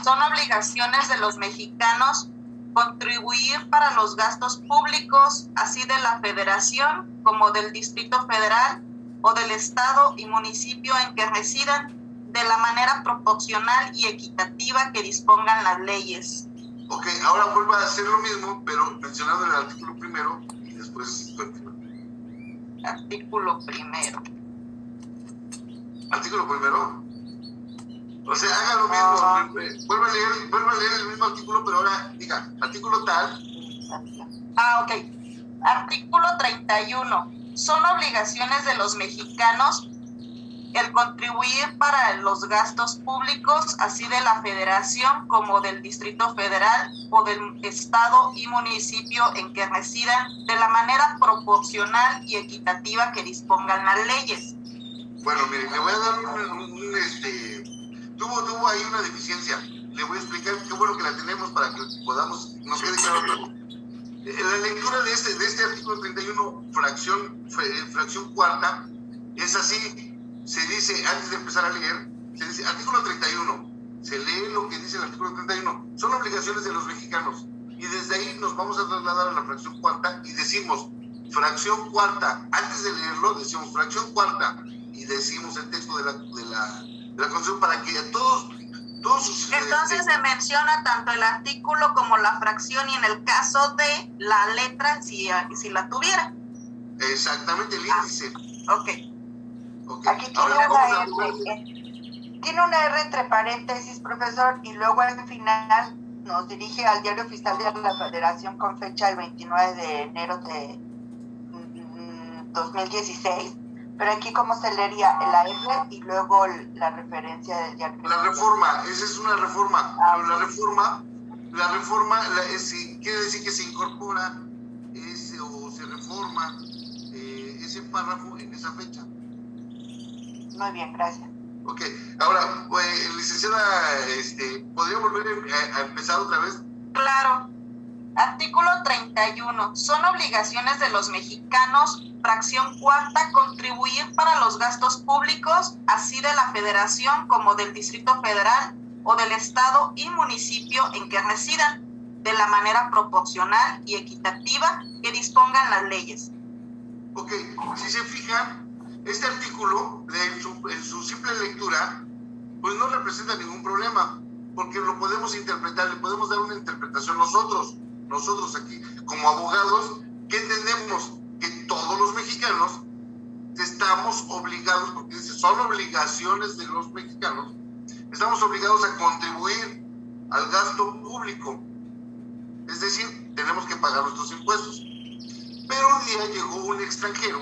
Son obligaciones de los mexicanos contribuir para los gastos públicos, así de la Federación como del Distrito Federal o del Estado y municipio en que residan, de la manera proporcional y equitativa que dispongan las leyes. Ok, ahora vuelva a hacer lo mismo, pero mencionando el artículo primero y después continúa. Artículo primero. ¿Artículo primero? O sea, haga lo mismo, vuelva a leer el mismo artículo, pero ahora diga, artículo tal. Ok. Artículo 31. Son obligaciones de los mexicanos el contribuir para los gastos públicos, así de la Federación como del Distrito Federal o del Estado y municipio en que residan, de la manera proporcional y equitativa que dispongan las leyes. Bueno, mire, le voy a dar tuvo ahí una deficiencia. Le voy a explicar, qué bueno que la tenemos para que nos quede claro. La lectura de este artículo 31, fracción cuarta, es así. Se dice, antes de empezar a leer, se dice, artículo 31, se lee lo que dice el artículo 31, son obligaciones de los mexicanos. Y desde ahí nos vamos a trasladar a la fracción cuarta y decimos, fracción cuarta, antes de leerlo, decimos fracción cuarta, y decimos el texto de la Constitución para que a todos sus... Entonces se menciona tanto el artículo como la fracción y en el caso de la letra, si la tuviera. Exactamente, el índice. Ok. Aquí tiene una R entre paréntesis, profesor, y luego al final nos dirige al Diario Oficial de la Federación con fecha el 29 de enero de 2016. Pero aquí, ¿cómo se leería? La R y luego la referencia del Diario Oficial. La reforma, esa es una reforma. Pero la reforma quiere decir que se incorpora o se reforma ese ese párrafo en esa fecha. Muy bien, gracias. Ok, ahora, licenciada, ¿podría volver a empezar otra vez? Claro. Artículo 31. Son obligaciones de los mexicanos, fracción cuarta, contribuir para los gastos públicos, así de la Federación como del Distrito Federal o del Estado y municipio en que residan, de la manera proporcional y equitativa que dispongan las leyes. Ok, si se fijan, este artículo, en su simple lectura, pues no representa ningún problema, porque lo podemos interpretar, le podemos dar una interpretación nosotros aquí, como abogados, que entendemos que todos los mexicanos estamos obligados, porque dice, son obligaciones de los mexicanos, estamos obligados a contribuir al gasto público, es decir, tenemos que pagar nuestros impuestos. Pero un día llegó un extranjero,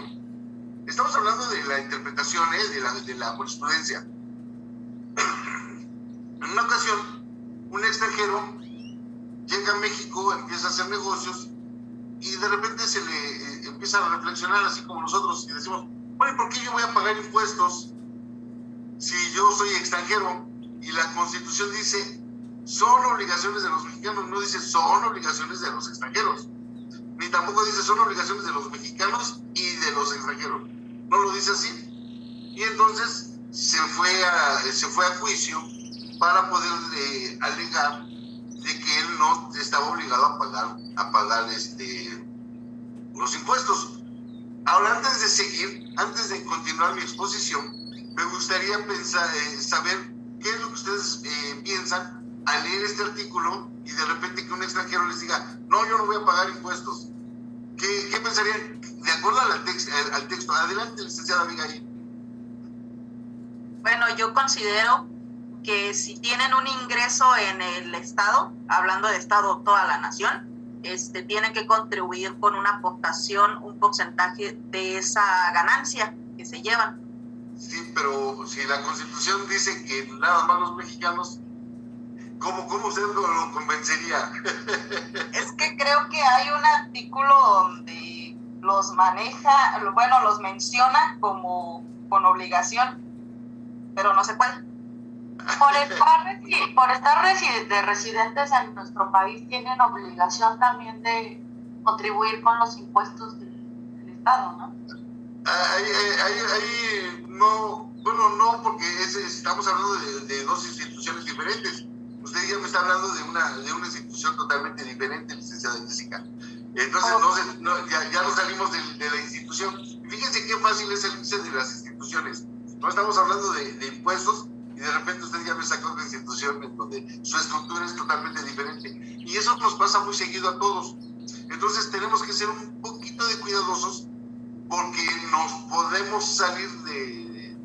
estamos hablando de la interpretación, de la jurisprudencia. En una ocasión, un extranjero llega a México, empieza a hacer negocios y de repente se le empieza a reflexionar así como nosotros y decimos, bueno, ¿por qué yo voy a pagar impuestos si yo soy extranjero? Y la Constitución dice, son obligaciones de los mexicanos, no dice son obligaciones de los extranjeros, ni tampoco dice son obligaciones de los mexicanos y de los extranjeros, no lo dice así. Y entonces se fue a juicio para poder alegar de que él no estaba obligado a pagar los impuestos. Ahora, antes de continuar mi exposición, me gustaría saber qué es lo que ustedes piensan al leer este artículo y de repente que un extranjero les diga, no, yo no voy a pagar impuestos. ¿Qué pensarían de acuerdo al texto? Adelante, licenciada Abigail. Bueno, yo considero que si tienen un ingreso en el Estado, hablando de Estado, toda la nación, tienen que contribuir con una aportación, un porcentaje de esa ganancia que se llevan. Sí, pero si la Constitución dice que nada más los mexicanos, ¿cómo usted lo convencería? Es que creo que hay un artículo donde los menciona como con obligación, pero no sé cuál. Por estar de residentes en nuestro país, tienen obligación también de contribuir con los impuestos del Estado, ¿no? Ahí no, bueno, no, porque estamos hablando de dos instituciones diferentes. Usted ya me está hablando de una institución totalmente diferente, licenciada Jessica. Entonces, ya nos salimos de la institución. Fíjense qué fácil es el índice de las instituciones. No estamos hablando de impuestos y de repente usted ya me sacó de una institución en donde su estructura es totalmente diferente. Y eso nos pasa muy seguido a todos. Entonces, tenemos que ser un poquito de cuidadosos porque nos podemos salir del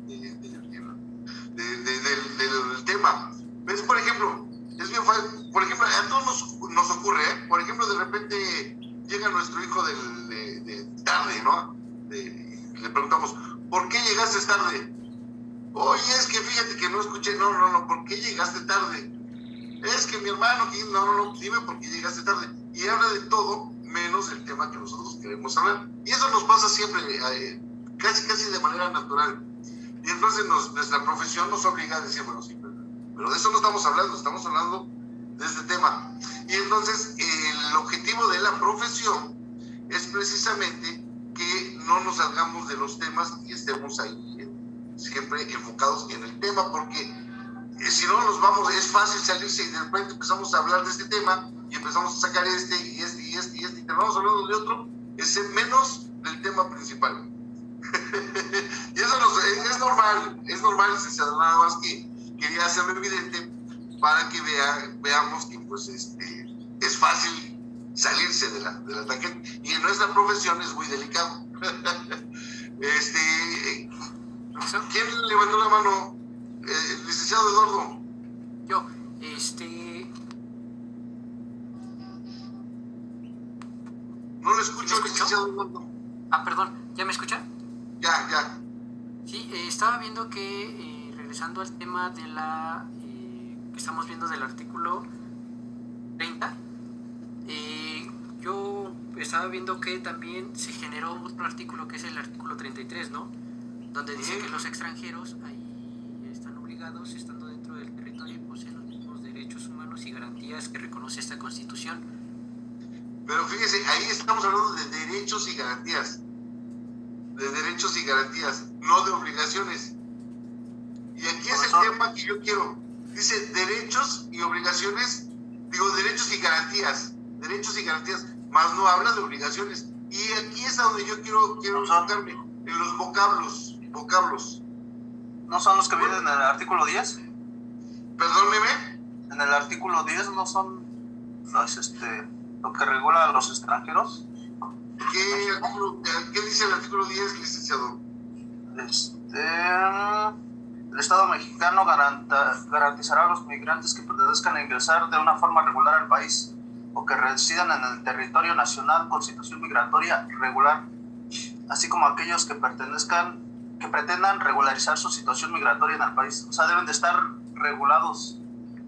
tema. ¿Ves? Por ejemplo, es bien fácil. Por ejemplo, a todos nos ocurre, por ejemplo, de repente llega nuestro hijo de tarde, ¿no? Le preguntamos, ¿por qué llegaste tarde? Oye, es que fíjate que no escuché, no, ¿por qué llegaste tarde? Es que mi hermano, no, dime por qué llegaste tarde. Y habla de todo menos el tema que nosotros queremos hablar. Y eso nos pasa siempre, casi de manera natural. Y entonces nuestra profesión nos obliga a decir, bueno, sí, pero de eso no estamos hablando de este tema. Y entonces el objetivo de la profesión es precisamente que no nos salgamos de los temas y estemos ahí siempre enfocados en el tema, porque si no nos vamos, es fácil salirse y de repente empezamos a hablar de este tema y empezamos a sacar este y terminamos hablando de otro, menos del tema principal. Y eso es normal, nada más que quería hacerlo evidente para que veamos que pues es fácil salirse de la tangente, y en nuestra profesión es muy delicado. ¿Quién levantó la mano? Licenciado Eduardo. Yo, No lo escucho, licenciado Eduardo. Perdón, ¿ya me escucha? Ya. Sí, estaba viendo que, regresando al tema de que estamos viendo del artículo 30, yo estaba viendo que también se generó otro artículo que es el artículo 33, ¿no? Donde dice que los extranjeros ahí están obligados, estando dentro del territorio, y poseen los mismos derechos humanos y garantías que reconoce esta Constitución. Pero fíjese, ahí estamos hablando de derechos y garantías. De derechos y garantías, no de obligaciones. Y aquí es el tema que yo quiero. Dice derechos y obligaciones, derechos y garantías, más no habla de obligaciones. Y aquí es a donde yo quiero enfocarme, en los vocablos. ¿No son los que vienen en el artículo 10? Perdóneme. En el artículo 10 no son lo que regula a los extranjeros. ¿Qué dice el artículo 10, licenciado? El Estado mexicano garantizará a los migrantes que pretendezcan ingresar de una forma regular al país o que residan en el territorio nacional con situación migratoria regular, así como aquellos que pretendan regularizar su situación migratoria en el país. O sea, deben de estar regulados.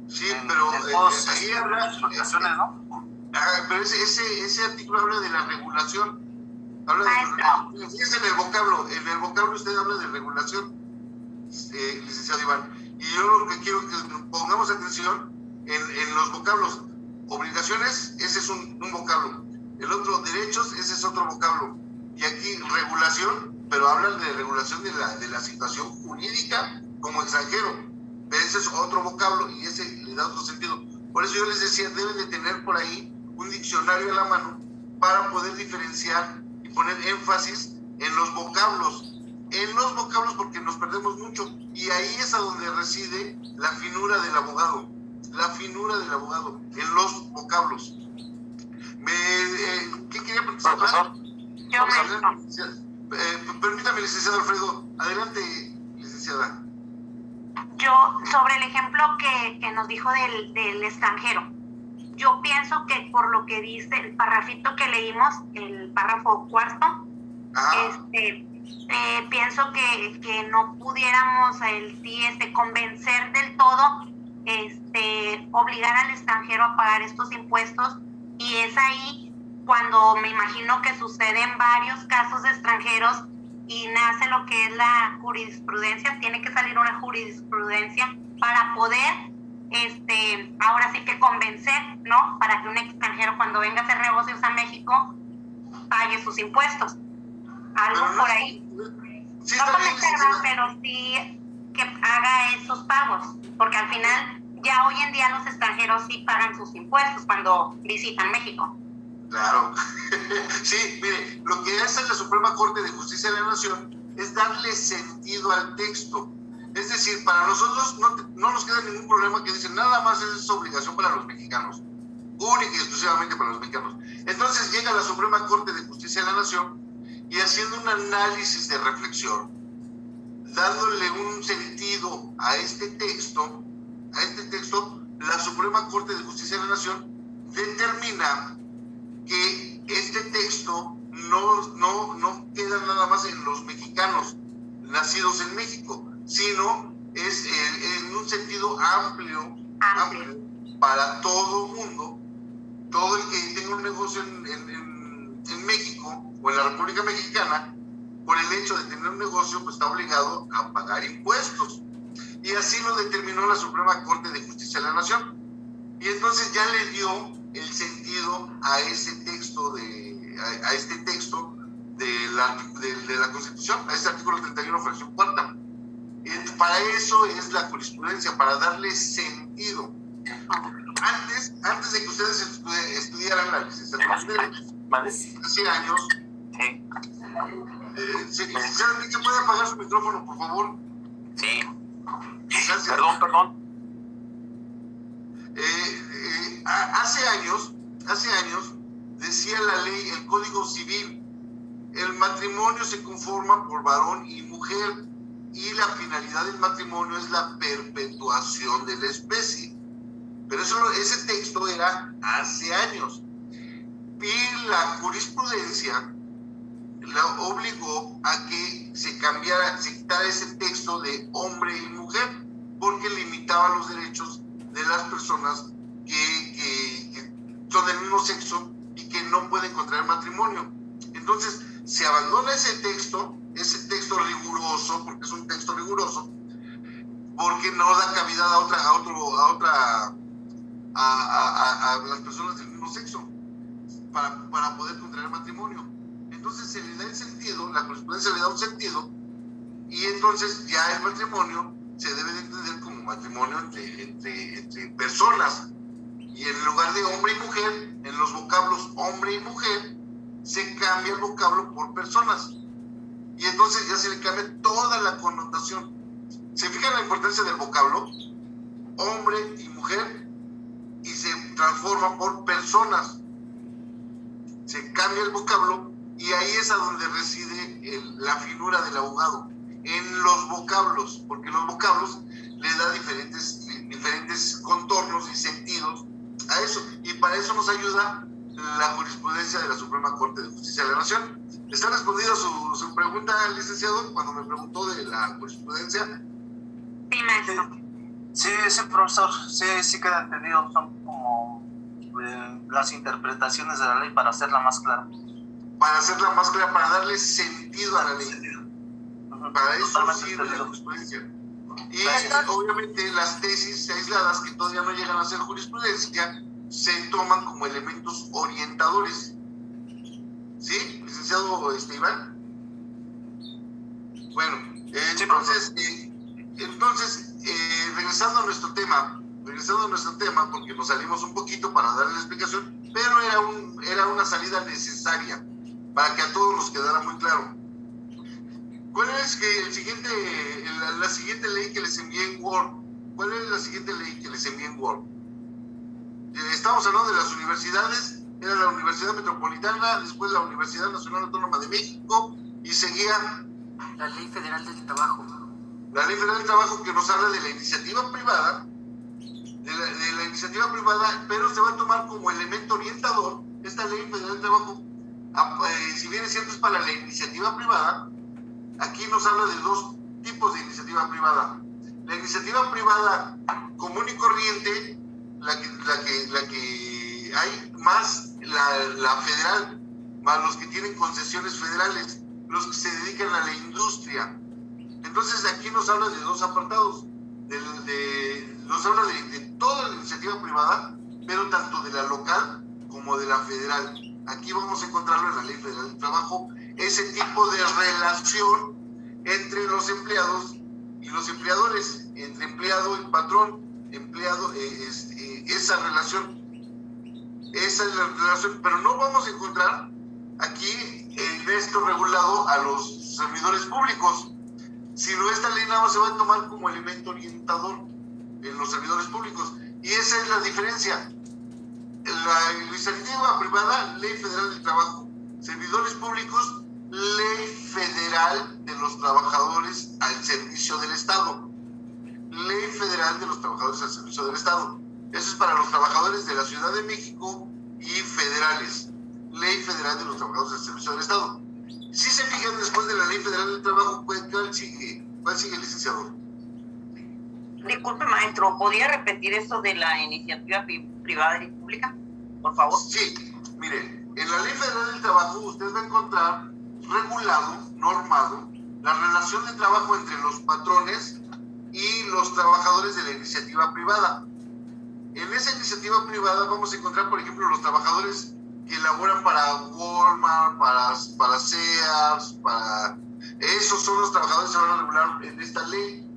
Sí, pero ahí habla, ¿no? Pero ese artículo habla de la regulación. Fíjense en el vocablo usted habla de regulación, licenciado Iván. Y yo lo que quiero que pongamos atención en los vocablos. Obligaciones, ese es un vocablo. El otro, derechos, ese es otro vocablo. Y aquí, regulación, pero hablan de regulación de la situación jurídica como extranjero. Pero ese es otro vocablo y ese le da otro sentido. Por eso yo les decía, deben de tener por ahí un diccionario a la mano para poder diferenciar y poner énfasis en los vocablos. Porque nos perdemos mucho. Y ahí es a donde reside la finura del abogado. En los vocablos. ¿Qué quería participar? Permítame, licenciado Alfredo. Adelante, licenciada. Yo, sobre el ejemplo que nos dijo del extranjero, yo pienso que por lo que dice el parrafito que leímos, el párrafo cuarto, pienso que no pudiéramos convencer del todo, obligar al extranjero a pagar estos impuestos, y es ahí cuando me imagino que suceden varios casos de extranjeros y nace lo que es la jurisprudencia. Tiene que salir una jurisprudencia para poder ahora sí que convencer, ¿no? Para que un extranjero cuando venga a hacer negocios a México pague sus impuestos. Algo por ahí. Sí, no convencerla, pero sí que haga esos pagos, porque al final ya hoy en día los extranjeros sí pagan sus impuestos cuando visitan México. Claro. Sí, mire, lo que hace la Suprema Corte de Justicia de la Nación es darle sentido al texto. Es decir, para nosotros no nos queda ningún problema que dicen nada más es obligación para los mexicanos, única y exclusivamente para los mexicanos. Entonces llega la Suprema Corte de Justicia de la Nación y haciendo un análisis de reflexión, dándole un sentido a este texto, la Suprema Corte de Justicia de la Nación determina que este texto no queda nada más en los mexicanos nacidos en México, sino es en un sentido amplio para todo el mundo. Todo el que tenga un negocio en México o en la República Mexicana, por el hecho de tener un negocio, pues está obligado a pagar impuestos. Y así lo determinó la Suprema Corte de Justicia de la Nación. Y entonces ya le dio el sentido a ese texto a este texto de la Constitución, a este artículo 31, fracción cuarta. Y para eso es la jurisprudencia, para darle sentido. Antes de que ustedes estudiaran la licenciatura en Derecho, hace años, ¿se puede apagar su micrófono, por favor? Sí. Gracias. Perdón. Hace años decía la ley, el Código Civil, el matrimonio se conforma por varón y mujer y la finalidad del matrimonio es la perpetuación de la especie. Pero ese texto era hace años y la jurisprudencia la obligó a que se quitara ese texto de hombre y mujer porque limitaba los derechos de las personas que son del mismo sexo y que no pueden contraer matrimonio. Entonces, se abandona ese texto riguroso, porque es un texto riguroso, porque no da cavidad a las personas del mismo sexo para poder contraer matrimonio. Entonces se le da el sentido, la jurisprudencia le da un sentido, y entonces ya el matrimonio se debe de entender como matrimonio entre personas, y en lugar de hombre y mujer, en los vocablos hombre y mujer, se cambia el vocablo por personas, y entonces ya se le cambia toda la connotación. ¿Se fijan la importancia del vocablo? Hombre y mujer, y se transforma por personas. Se cambia el vocablo, y ahí es a donde reside la finura del abogado, en los vocablos, porque los vocablos le da diferentes contornos y sentidos a eso, y para eso nos ayuda la jurisprudencia de la Suprema Corte de Justicia de la Nación. ¿Está respondida su pregunta, licenciado, cuando me preguntó de la jurisprudencia? Sí, maestro. Sí, profesor, sí queda entendido. Son como las interpretaciones de la ley para hacerla más clara. Para hacerla más clara, para darle sentido a la ley. Para eso sirve la jurisprudencia. Y obviamente las tesis aisladas que todavía no llegan a ser jurisprudencia se toman como elementos orientadores. ¿Sí, licenciado Iván? Bueno, entonces regresando a nuestro tema, porque nos salimos un poquito para darle la explicación, pero era una salida necesaria para que a todos nos quedara muy claro. ¿Cuál es la siguiente ley que les envié en Word? ¿Cuál es la siguiente ley que les envié en Word? Estamos hablando de las universidades. Era la Universidad Metropolitana, después la Universidad Nacional Autónoma de México, y seguía la Ley Federal del Trabajo. La Ley Federal del Trabajo, que nos habla de la iniciativa privada, pero se va a tomar como elemento orientador esta Ley Federal del Trabajo. Si bien es cierto, es para la iniciativa privada, aquí nos habla de dos tipos de iniciativa privada. La iniciativa privada común y corriente, la que hay, más la federal, más los que tienen concesiones federales, los que se dedican a la industria. Entonces aquí nos habla de dos apartados, nos habla de toda la iniciativa privada, pero tanto de la local como de la federal. Aquí vamos a encontrarlo en la Ley Federal del Trabajo, ese tipo de relación entre los empleados y los empleadores, entre empleado y patrón, esa relación. Esa es la relación, pero no vamos a encontrar aquí en esto regulado a los servidores públicos, sino esta ley nada más se va a tomar como elemento orientador en los servidores públicos, y esa es la diferencia. La iniciativa privada, Ley Federal del Trabajo; servidores públicos, Ley Federal de los Trabajadores al Servicio del Estado. Ley Federal de los Trabajadores al Servicio del Estado. Eso es para los trabajadores de la Ciudad de México y federales. Ley Federal de los Trabajadores al Servicio del Estado. Si se fijan, después de la Ley Federal del Trabajo, ¿cuál sigue? ¿Cuál sigue, licenciado? Disculpe, maestro, ¿podría repetir eso de la iniciativa privada y pública, por favor? Sí, mire, en la Ley Federal del Trabajo usted va a encontrar regulado, normado, la relación de trabajo entre los patrones y los trabajadores de la iniciativa privada. En esa iniciativa privada vamos a encontrar, por ejemplo, los trabajadores que laboran para Walmart, para Sears, esos son los trabajadores que se van a regular en esta ley.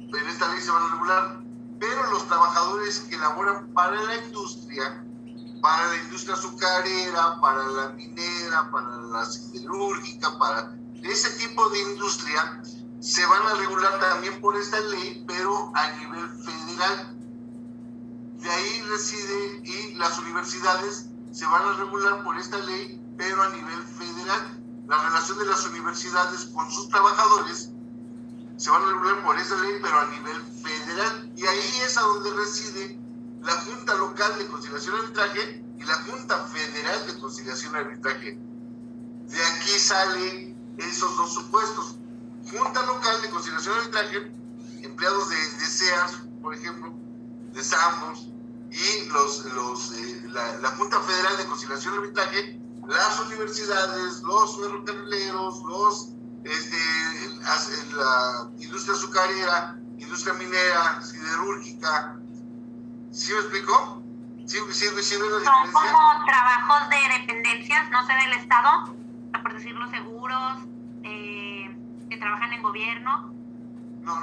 En esta ley se van a regular, pero los trabajadores que laboran para la industria azucarera, para la minera, para la siderúrgica, para ese tipo de industria, se van a regular también por esta ley, pero a nivel federal. De ahí reside, y las universidades se van a regular por esta ley, pero a nivel federal. La relación de las universidades con sus trabajadores se van a regular por esa ley, pero a nivel federal. Y ahí es a donde reside la Junta Local de Conciliación y Arbitraje y la Junta Federal de Conciliación y Arbitraje. De aquí salen esos dos supuestos. Junta Local de Conciliación y Arbitraje, empleados de Sears, por ejemplo, de Sambos, y la Junta Federal de Conciliación y Arbitraje, las universidades, los ferrocarrileros, la industria azucarera, industria minera, siderúrgica. ¿Sí me explicó? ¿Sí ve la Son diferencia? como trabajos de dependencias, no sé, del Estado, por decirlo, seguros, que trabajan en gobierno. No.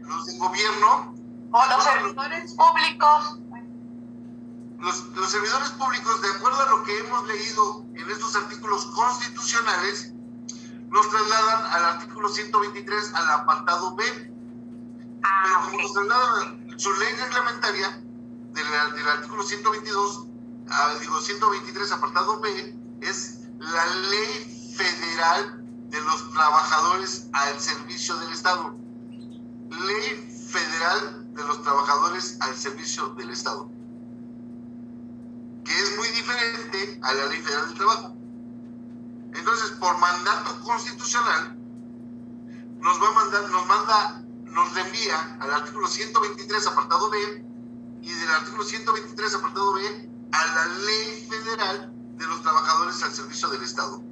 Los de gobierno. O los servidores públicos. Los servidores públicos, de acuerdo a lo que hemos leído en estos artículos constitucionales, nos trasladan al artículo 123, al apartado B. Pero como nos trasladan su ley reglamentaria del artículo 122, 123, apartado B, es la ley federal de los trabajadores al servicio del Estado. Ley federal de los trabajadores al servicio del Estado, que es muy diferente a la Ley Federal del Trabajo. Entonces, por mandato constitucional, nos reenvía al artículo 123, apartado B, y del artículo 123, apartado B, a la Ley Federal de los Trabajadores al Servicio del Estado.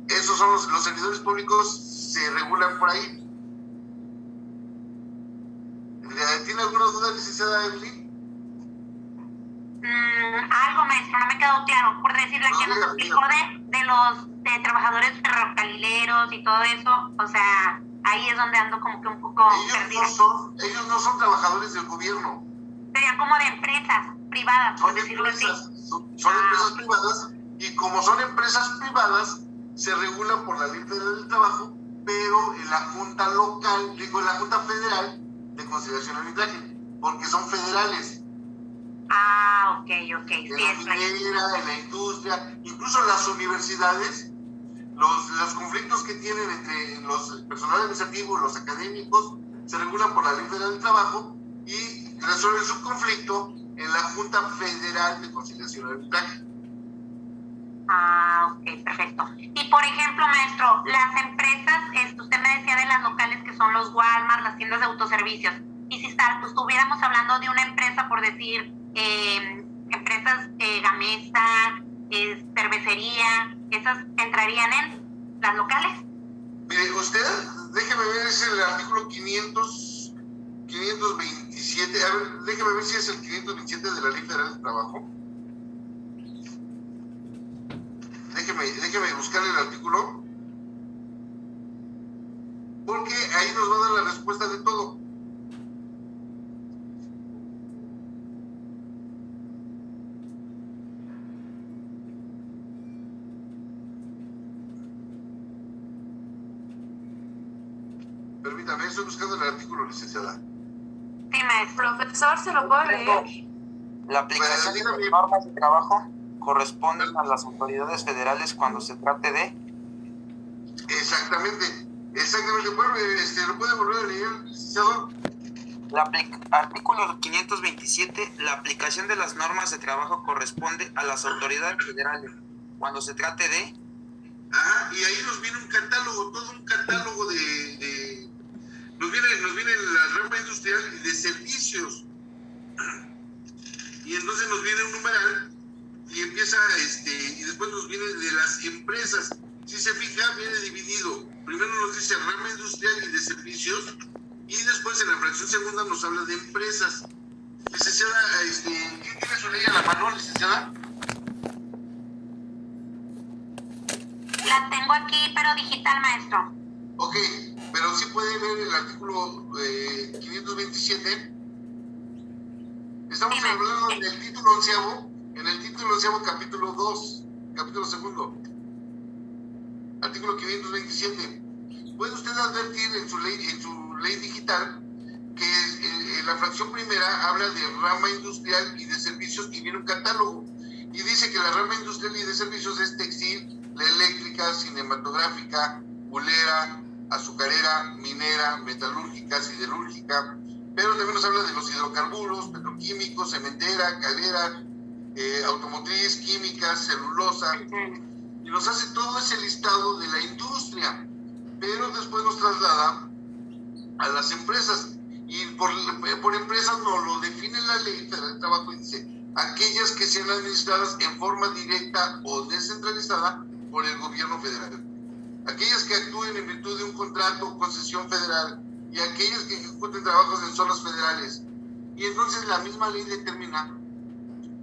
Esos son los servidores públicos, se regulan por ahí. ¿Tiene alguna duda, licenciada Evelyn? Algo, maestro, no me quedó claro. Por decirlo, aquí nos explicó de los trabajadores ferrocarrileros y todo eso. O sea, ahí es donde ando como que un poco perdida. Ellos no son trabajadores del gobierno. Serían como de empresas privadas, por decirlo así. Son empresas privadas, y como son empresas privadas, se regulan por la Ley Federal del Trabajo, pero en la Junta Local, en la Junta Federal de Conciliación y Arbitraje, porque son federales. Ok. En la minera, en la industria, incluso las universidades, los conflictos que tienen entre los personal administrativo y los académicos se regulan por la Ley Federal del Trabajo y resuelven su conflicto en la Junta Federal de Conciliación y Arbitraje. Ok, perfecto. Y por ejemplo, maestro, las empresas, usted me decía de las locales que son los Walmart, las tiendas de autoservicios, y si estuviéramos hablando de una empresa, por decir, empresas Gamesa, cervecería, ¿esas entrarían en las locales? Mire, usted, déjeme ver, es el artículo 527, a ver, déjeme ver si es el 527 de la Ley Federal del Trabajo. Déjeme buscar el artículo, porque ahí nos va a dar la respuesta de todo. Permítame, estoy buscando el artículo, licenciada. Sí, maestro. Profesor, ¿se lo puedo leer? La aplicación de las normas de trabajo corresponden a las autoridades federales cuando se trate de... Exactamente. ¿Lo puede volver a leer, licenciado? Artículo 527. La aplicación de las normas de trabajo corresponde a las autoridades federales cuando se trate de... Ajá, y ahí nos viene un catálogo, todo un catálogo nos viene la rama industrial y de servicios. Y entonces nos viene un numeral y empieza, y después nos viene de las empresas. Si se fija, viene dividido. Primero nos dice rama industrial y de servicios, y después en la fracción segunda nos habla de empresas. Licenciada, ¿quién tiene su ley a la mano, licenciada? La tengo aquí, pero digital, maestro. Ok, pero sí puede ver el artículo 527. Estamos hablando en el título onceavo, capítulo 2, capítulo segundo. Artículo 527. Puede usted advertir en su ley digital que en la fracción primera habla de rama industrial y de servicios y viene un catálogo. Y dice que la rama industrial y de servicios es textil, la eléctrica, cinematográfica, bulera, azucarera, minera, metalúrgica, siderúrgica, pero también nos habla de los hidrocarburos, petroquímicos, cementera, calera, automotriz, química, celulosa, y nos hace todo ese listado de la industria, pero después nos traslada a las empresas, y por empresas no lo define la Ley Federal del Trabajo y dice, aquellas que sean administradas en forma directa o descentralizada por el gobierno federal, aquellas que actúen en virtud de un contrato o concesión federal y aquellas que ejecuten trabajos en zonas federales. Y entonces la misma ley determina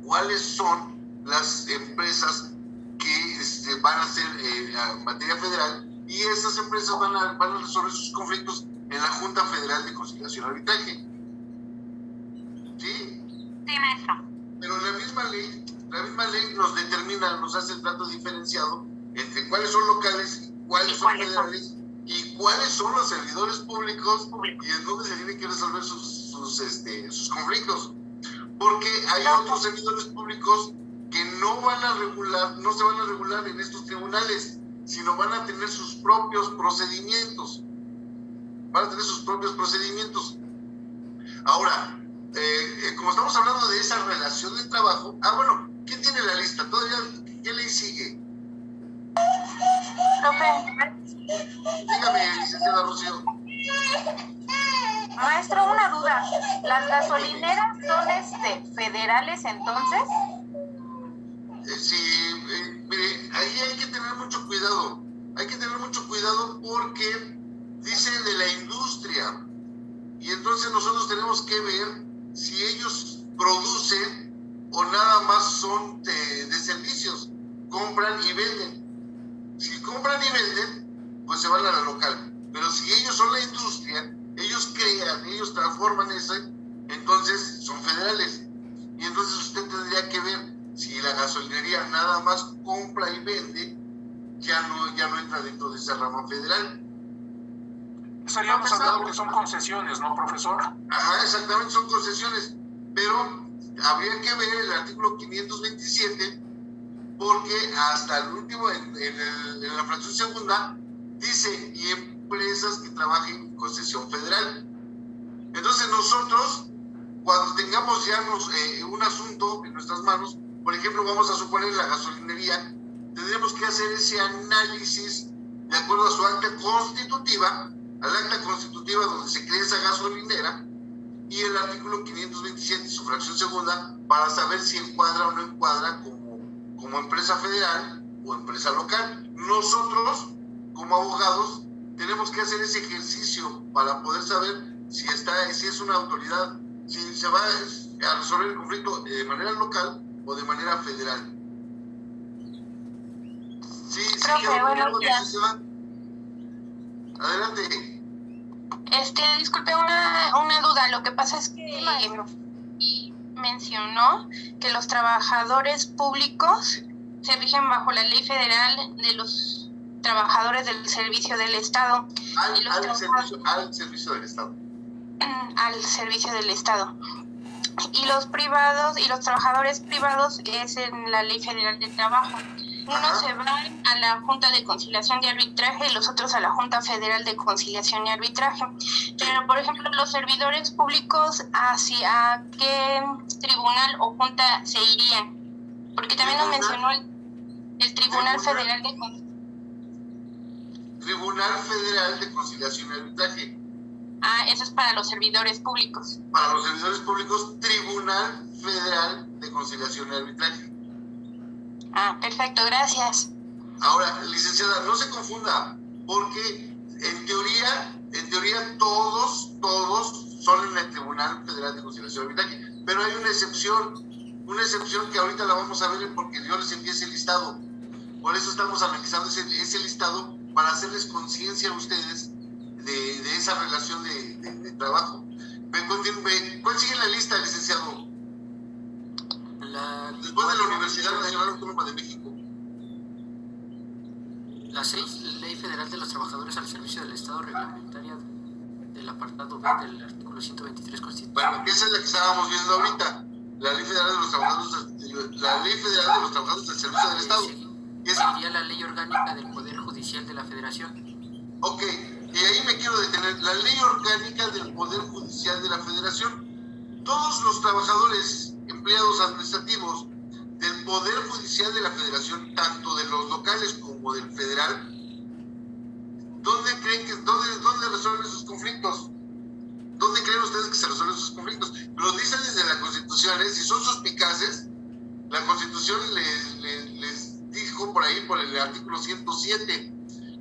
cuáles son las empresas que van a ser materia federal, y esas empresas van a resolver sus conflictos en la Junta Federal de Conciliación y Arbitraje. ¿Sí? Sí, maestro. Pero la misma ley nos determina, nos hace el trato diferenciado entre cuáles son locales y cuáles son federales y cuáles son los servidores públicos y en dónde se tienen que resolver sus conflictos. Porque hay otros servidores públicos que no se van a regular en estos tribunales, sino van a tener sus propios procedimientos. Ahora, como estamos hablando de esa relación de trabajo, bueno, ¿quién tiene la lista? ¿Todavía qué ley sigue? Profe. Dígame, licenciada Rocío. Maestro, una duda. ¿Las gasolineras son federales entonces? Sí, mire, ahí hay que tener mucho cuidado. Hay que tener mucho cuidado porque dice de la industria. Y entonces nosotros tenemos que ver si ellos producen o nada más son de servicios. Compran y venden. Si compran y venden, pues se van a la local. Pero si ellos son la industria, ellos crean, ellos transforman eso, entonces son federales. Y entonces usted tendría que ver si la gasolinería nada más compra y vende, ya no entra dentro de esa rama federal. Eso habíamos hablado que son concesiones, ¿no, profesor? Ajá, exactamente, son concesiones. Pero habría que ver el artículo 527, porque hasta el último, en la fracción segunda, dice, y empresas que trabajen en concesión federal. Entonces nosotros, cuando tengamos ya un asunto en nuestras manos, por ejemplo, vamos a suponer la gasolinería, tendremos que hacer ese análisis de acuerdo a su acta constitutiva, al acta constitutiva donde se crea esa gasolinera, y el artículo 527, su fracción segunda, para saber si encuadra o no encuadra como empresa federal o empresa local. Nosotros, como abogados, tenemos que hacer ese ejercicio para poder saber si es una autoridad, si se va a resolver el conflicto de manera local o de manera federal. Sí, profe, buenos días. Adelante. Disculpe, una duda. Lo que pasa es que mencionó que los trabajadores públicos se rigen bajo la ley federal de los trabajadores del servicio del Estado. Al servicio del Estado. Al servicio del Estado. Y los privados y los trabajadores privados es en la ley federal del trabajo. Unos se van a la Junta de Conciliación y Arbitraje y los otros a la Junta Federal de Conciliación y Arbitraje. Pero, por ejemplo, los servidores públicos, ¿hacia qué tribunal o junta se irían? Porque también nos mencionó el Tribunal Federal de Tribunal Federal de Conciliación y Arbitraje. Eso es para los servidores públicos. Para los servidores públicos, Tribunal Federal de Conciliación y Arbitraje. Perfecto, gracias. Ahora, licenciada, no se confunda, porque en teoría todos son en el Tribunal Federal de Conciliación y Arbitraje, pero hay una excepción que ahorita la vamos a ver porque yo les envié ese listado. Por eso estamos analizando ese listado para hacerles conciencia a ustedes de esa relación de trabajo. ¿Cuál sigue en la lista, licenciado? Después de la Universidad Nacional Autónoma de México. La 6, Ley Federal de los Trabajadores al Servicio del Estado, reglamentaria del apartado B del artículo 123 constitucional. Bueno, esa es la que estábamos viendo ahorita. La Ley Federal de los Trabajadores al Servicio del Estado. Sería la Ley Orgánica del Poder Judicial de la Federación. Ok, y ahí me quiero detener. La Ley Orgánica del Poder Judicial de la Federación. Todos los trabajadores, empleados administrativos del Poder Judicial de la Federación, tanto de los locales como del federal, ¿dónde resuelven sus conflictos? ¿Dónde creen ustedes que se resuelven sus conflictos? Lo dicen desde la Constitución constitucionales, si son suspicaces, la Constitución les dijo por ahí, por el artículo 107,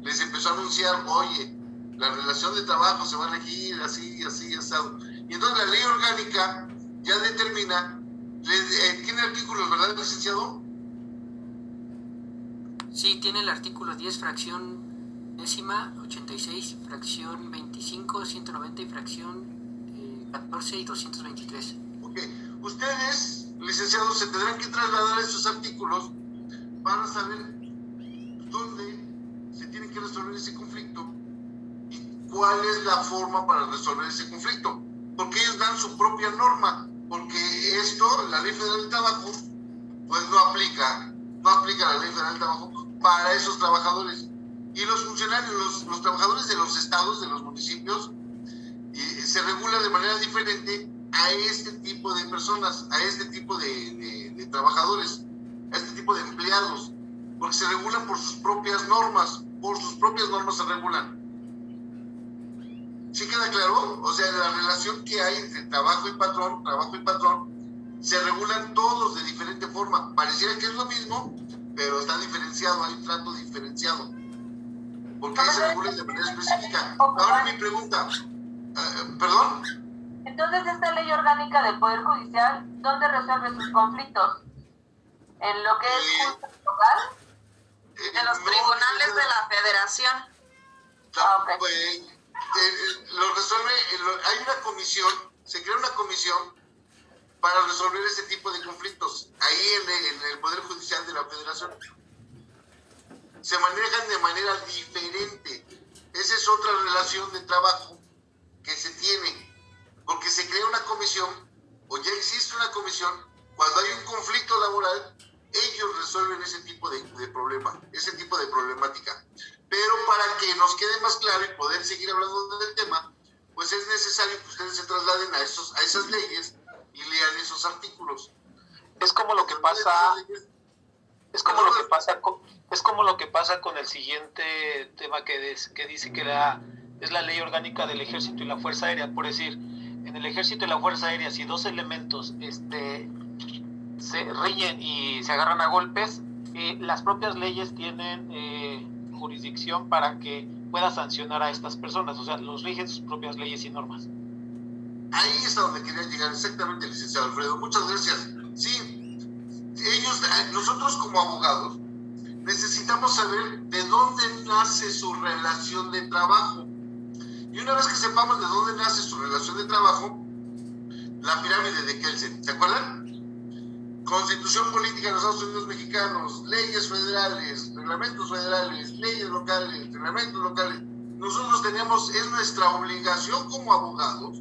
les empezó a anunciar, oye, la relación de trabajo se va a regir así, asado. Y entonces la ley orgánica ya determina, ¿tiene artículos, verdad, licenciado? Sí, tiene el artículo 10, fracción décima, 86, fracción 25, 190 y fracción 14 y 223. Ok, ustedes, licenciados, se tendrán que trasladar esos artículos para saber dónde se tiene que resolver ese conflicto y cuál es la forma para resolver ese conflicto, porque ellos dan su propia norma, porque esto, la Ley Federal del Trabajo, pues no aplica la Ley Federal del Trabajo para esos trabajadores. Y los funcionarios, los trabajadores de los estados, de los municipios, se regula de manera diferente a este tipo de personas, a este tipo de trabajadores, a este tipo de empleados, porque se regulan por sus propias normas se regulan. ¿Sí queda claro? O sea, la relación que hay entre trabajo y patrón, se regulan todos de diferente forma. Pareciera que es lo mismo, pero está diferenciado, hay un trato diferenciado, porque ahí se regula de manera específica. Ahora mi pregunta, ¿perdón? Entonces, esta ley orgánica del Poder Judicial, ¿dónde resuelve sus conflictos? ¿En lo que es justicia local? En los tribunales de la Federación. Pues, lo resuelve, hay una comisión, se crea una comisión para resolver ese tipo de conflictos, ahí en el Poder Judicial de la Federación. Se manejan de manera diferente. Esa es otra relación de trabajo que se tiene, porque se crea una comisión, o ya existe una comisión, cuando hay un conflicto laboral, ellos resuelven ese tipo de problema, ese tipo de problemática. Pero para que nos quede más claro y poder seguir hablando del tema, pues es necesario que ustedes se trasladen a esas leyes y lean esos artículos. Es como lo que pasa con el siguiente tema que dice que es la ley orgánica del Ejército y la Fuerza Aérea. Por decir, en el Ejército y la Fuerza Aérea, si dos elementos se riñen y se agarran a golpes, las propias leyes tienen jurisdicción para que pueda sancionar a estas personas, o sea, los rigen sus propias leyes y normas. Ahí es a donde quería llegar, exactamente, licenciado Alfredo. Muchas gracias. Sí, nosotros como abogados necesitamos saber de dónde nace su relación de trabajo. Y una vez que sepamos de dónde nace su relación de trabajo, la pirámide de Kelsen, ¿se acuerdan? Constitución política de los Estados Unidos mexicanos, leyes federales, reglamentos federales, leyes locales, reglamentos locales. Nosotros es nuestra obligación como abogados,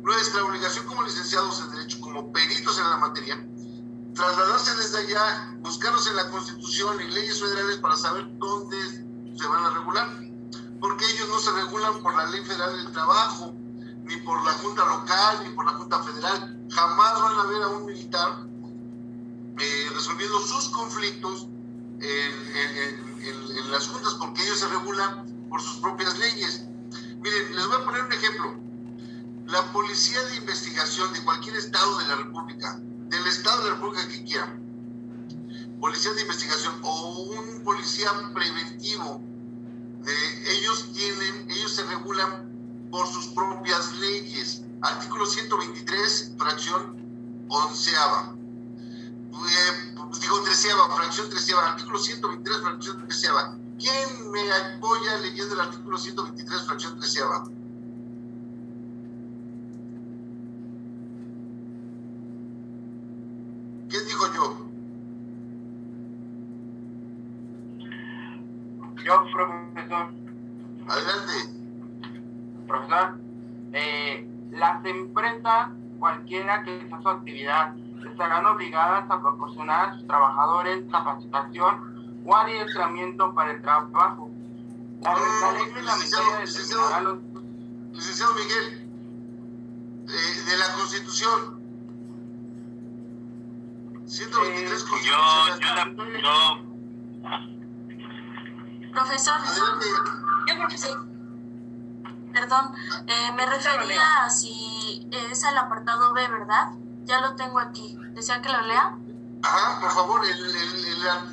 nuestra obligación como licenciados en Derecho, como peritos en la materia, trasladarse desde allá, buscarlos en la Constitución y leyes federales para saber dónde se van a regular, porque ellos no se regulan por la Ley Federal del Trabajo, ni por la Junta Local, ni por la Junta Federal. Jamás van a ver a un militar resolviendo sus conflictos en las juntas, porque ellos se regulan por sus propias leyes. Miren, les voy a poner un ejemplo. La policía de investigación de cualquier estado de la República, del estado de la República que quiera, policía de investigación o un policía preventivo, ellos se regulan por sus propias leyes. Artículo 123, fracción 11ª. Fracción 13ª, artículo 123, fracción 13ª. ¿Quién me apoya leyendo el artículo 123, fracción 13ª? ¿Quién dijo yo? Yo, profesor. Adelante. Profesor, las empresas, cualquiera que sea su actividad, estarán obligadas a proporcionar a sus trabajadores capacitación o adiestramiento para el trabajo. Licenciado Miguel, de la Constitución 123 Profesor, perdón, me refería a si es al apartado B, ¿verdad? Ya lo tengo aquí. ¿Desea que lo lea? Ajá, por favor,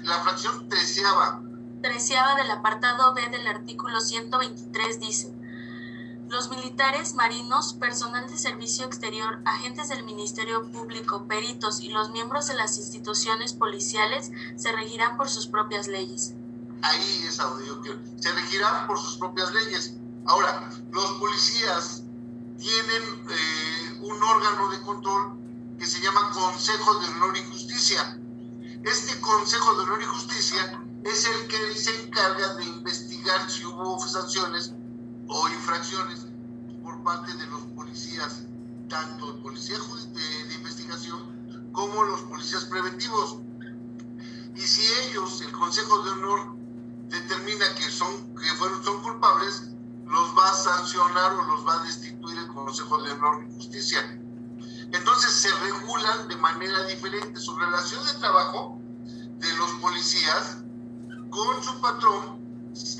la fracción treceava. Treceava del apartado B del artículo 123 dice: los militares, marinos, personal de servicio exterior, agentes del Ministerio Público, peritos y los miembros de las instituciones policiales se regirán por sus propias leyes. Ahí es a donde yo quiero. Se regirán por sus propias leyes. Ahora, los policías tienen un órgano de control que se llama Consejo de Honor y Justicia. Este Consejo de Honor y Justicia es el que se encarga de investigar si hubo sanciones o infracciones por parte de los policías, tanto el policía de investigación como los policías preventivos. Y si ellos, el Consejo de Honor, determina que son culpables, los va a sancionar o los va a destituir el Consejo de Honor y Justicia. Entonces se regulan de manera diferente su relación de trabajo de los policías con su patrón.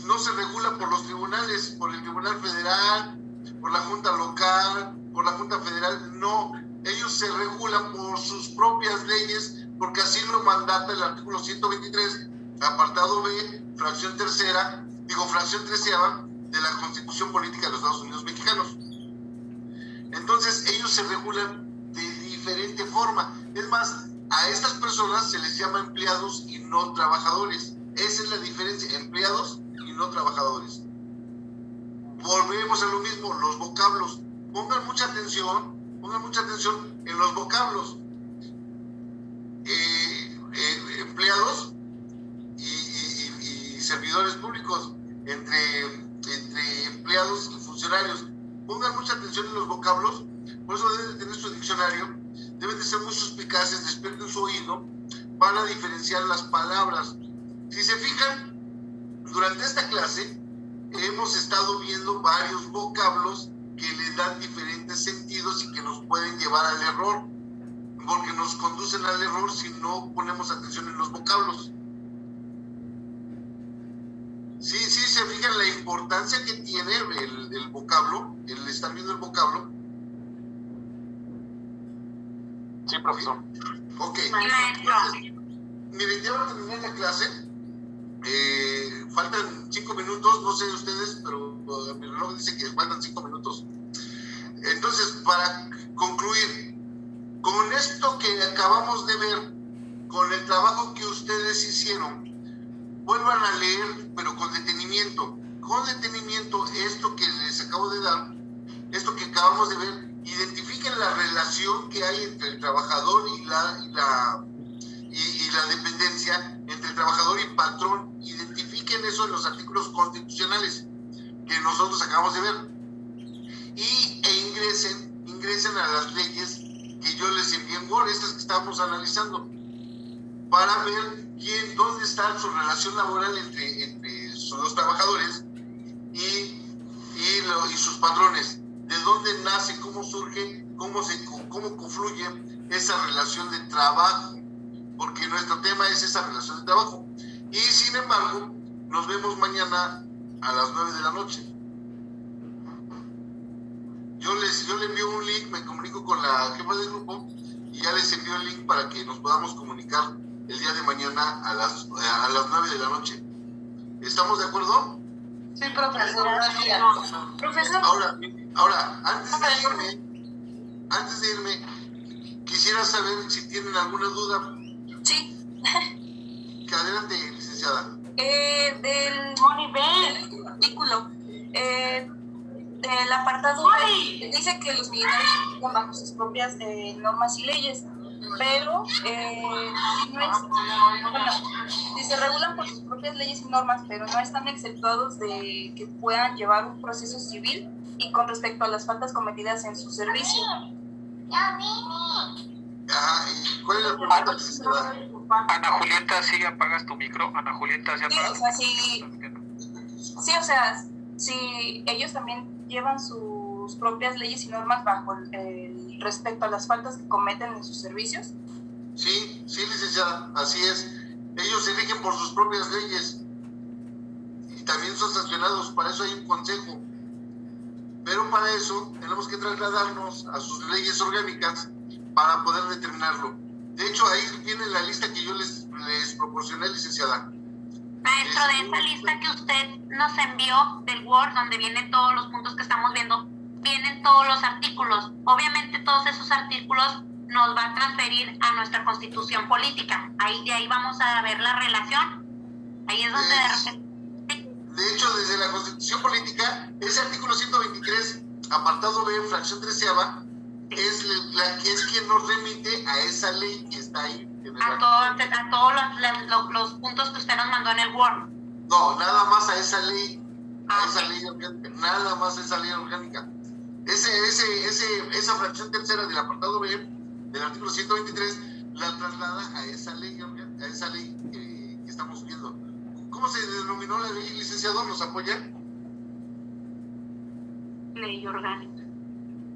No se regula por los tribunales, por el Tribunal Federal, por la Junta Local, por la Junta Federal, no. Ellos se regulan por sus propias leyes, porque así lo mandata el artículo 123, apartado B, fracción treceava de la Constitución Política de los Estados Unidos Mexicanos. Entonces ellos se regulan de diferente forma. Es más, a estas personas se les llama empleados y no trabajadores. Esa es la diferencia, empleados y no trabajadores. Volvemos a lo mismo, los vocablos. Pongan mucha atención en los vocablos. Empleados y servidores públicos, entre empleados y funcionarios. Pongan mucha atención en los vocablos, por eso deben de tener su diccionario, deben de ser muy suspicaces, despierten su oído para diferenciar las palabras. Si se fijan, durante esta clase hemos estado viendo varios vocablos que le dan diferentes sentidos y que nos pueden llevar al error, porque nos conducen al error si no ponemos atención en los vocablos. Sí, se fijan la importancia que tiene el vocablo, ¿están viendo el vocablo? Sí, profesor. Ok. Entonces, miren, ya va a terminar la clase. Faltan 5 minutos, no sé de ustedes, pero mi reloj dice que faltan 5 minutos. Entonces, para concluir, con esto que acabamos de ver, con el trabajo que ustedes hicieron, vuelvan a leer, pero con detenimiento. Con detenimiento, esto que les acabo de dar, esto que acabamos de ver, identifiquen la relación que hay entre el trabajador y la dependencia, entre el trabajador y patrón. Identifiquen eso en los artículos constitucionales que nosotros acabamos de ver ingresen a las leyes que yo les envié en Word, estas que estamos analizando, para ver dónde está su relación laboral entre los trabajadores y sus patrones, de dónde nace, cómo surge, cómo confluye esa relación de trabajo, porque nuestro tema es esa relación de trabajo. Y sin embargo, nos vemos mañana a las 9 de la noche. Yo le envío un link, me comunico con la jefa del grupo y ya les envío el link para que nos podamos comunicar el día de mañana a las 9 de la noche. ¿Estamos de acuerdo? Sí, profesor. Gracias. Profesor. Ahora, antes de irme, quisiera saber si tienen alguna duda. Sí. Que adelante, licenciada. Del artículo, del apartado B, dice que los militares actúan bajo sus propias normas y leyes, pero si se regulan por sus propias leyes y normas, pero no están exceptuados de que puedan llevar un proceso civil y con respecto a las faltas cometidas en su servicio. ¿Y cuál es la pregunta, licenciada? Ana Julieta, sí apagas tu micro. Ana Julieta, ¿sí apagas? Sí, o sea, si ellos también llevan sus propias leyes y normas bajo el respecto a las faltas que cometen en sus servicios. Sí, licenciada, así es. Ellos se rigen por sus propias leyes y también son sancionados, para eso hay un consejo. Pero para eso tenemos que trasladarnos a sus leyes orgánicas para poder determinarlo. De hecho, ahí viene la lista que yo les proporcioné, licenciada. Maestro, de esa lista que usted nos envió del Word, donde vienen todos los puntos que estamos viendo, vienen todos los artículos. Obviamente todos esos artículos nos va a transferir a nuestra constitución política. De ahí vamos a ver la relación. Ahí es donde... De hecho, desde la constitución política, ese artículo 123, apartado B, fracción 13ª, es quien nos remite a esa ley que está ahí. A todos los puntos que usted nos mandó en el Word. No, nada más a esa ley. Esa ley orgánica. Nada más a esa ley orgánica. Esa fracción tercera del apartado B del artículo 123 la traslada a esa ley que estamos viendo. ¿Cómo se denominó la ley, licenciado? ¿Nos apoya? Ley orgánica.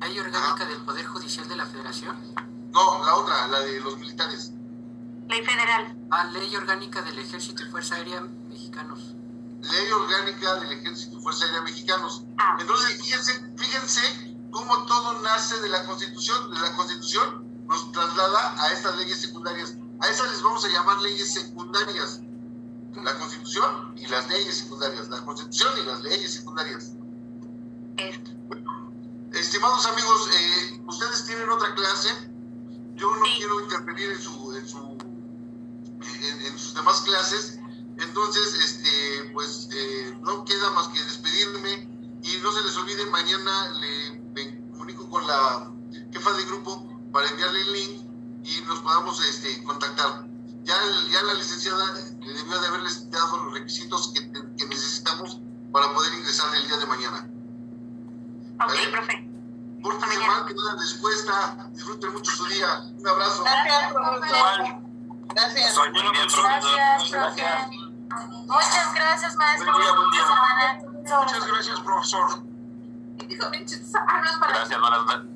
¿Ley orgánica del Poder Judicial de la Federación? No, la otra, la de los militares. Ley federal. Ley orgánica del Ejército y Fuerza Aérea Mexicanos. Ley orgánica del Ejército y Fuerza Aérea Mexicanos. Entonces, fíjense cómo todo nace de la Constitución. De la Constitución nos traslada a estas leyes secundarias. A esas les vamos a llamar leyes secundarias. La Constitución y las leyes secundarias. La Constitución y las leyes secundarias. Estimados amigos, ustedes tienen otra clase. Yo no quiero intervenir en sus demás clases. Entonces, no queda más que despedirme y no se les olvide, mañana me comunico con la jefa de grupo para enviarle el link y nos podamos contactar. Ya la licenciada le debió de haberles dado los requisitos que necesitamos para poder ingresar el día de mañana. Ok, profe. Pórtense mal, que no les cuesta, disfruten mucho su día. Un abrazo. Gracias, profesor. Gracias. Gracias. Muchas gracias, maestro. Buen día. Semana. Muchas gracias, profesor. Gracias, buenas noches.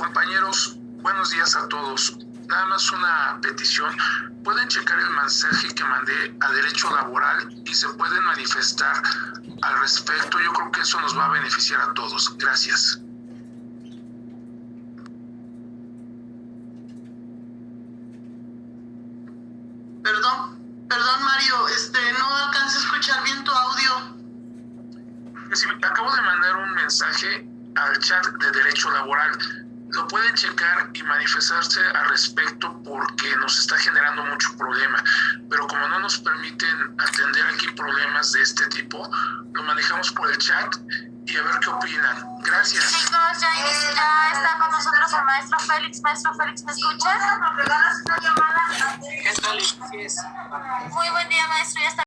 Compañeros, buenos días a todos. Nada más una petición. Pueden checar el mensaje que mandé a Derecho Laboral y se pueden manifestar al respecto. Yo creo que eso nos va a beneficiar a todos. Gracias. Perdón Mario, no alcancé a escuchar bien tu audio. Sí, acabo de mandar un mensaje al chat de Derecho Laboral. Lo pueden checar y manifestarse al respecto porque nos está generando mucho problema. Pero como no nos permiten atender aquí problemas de este tipo, lo manejamos por el chat y a ver qué opinan. Gracias. Chicos, ya está con nosotros el maestro Félix. Maestro Félix, ¿me escuchas? ¿Qué tal? Muy buen día, maestro. Ya está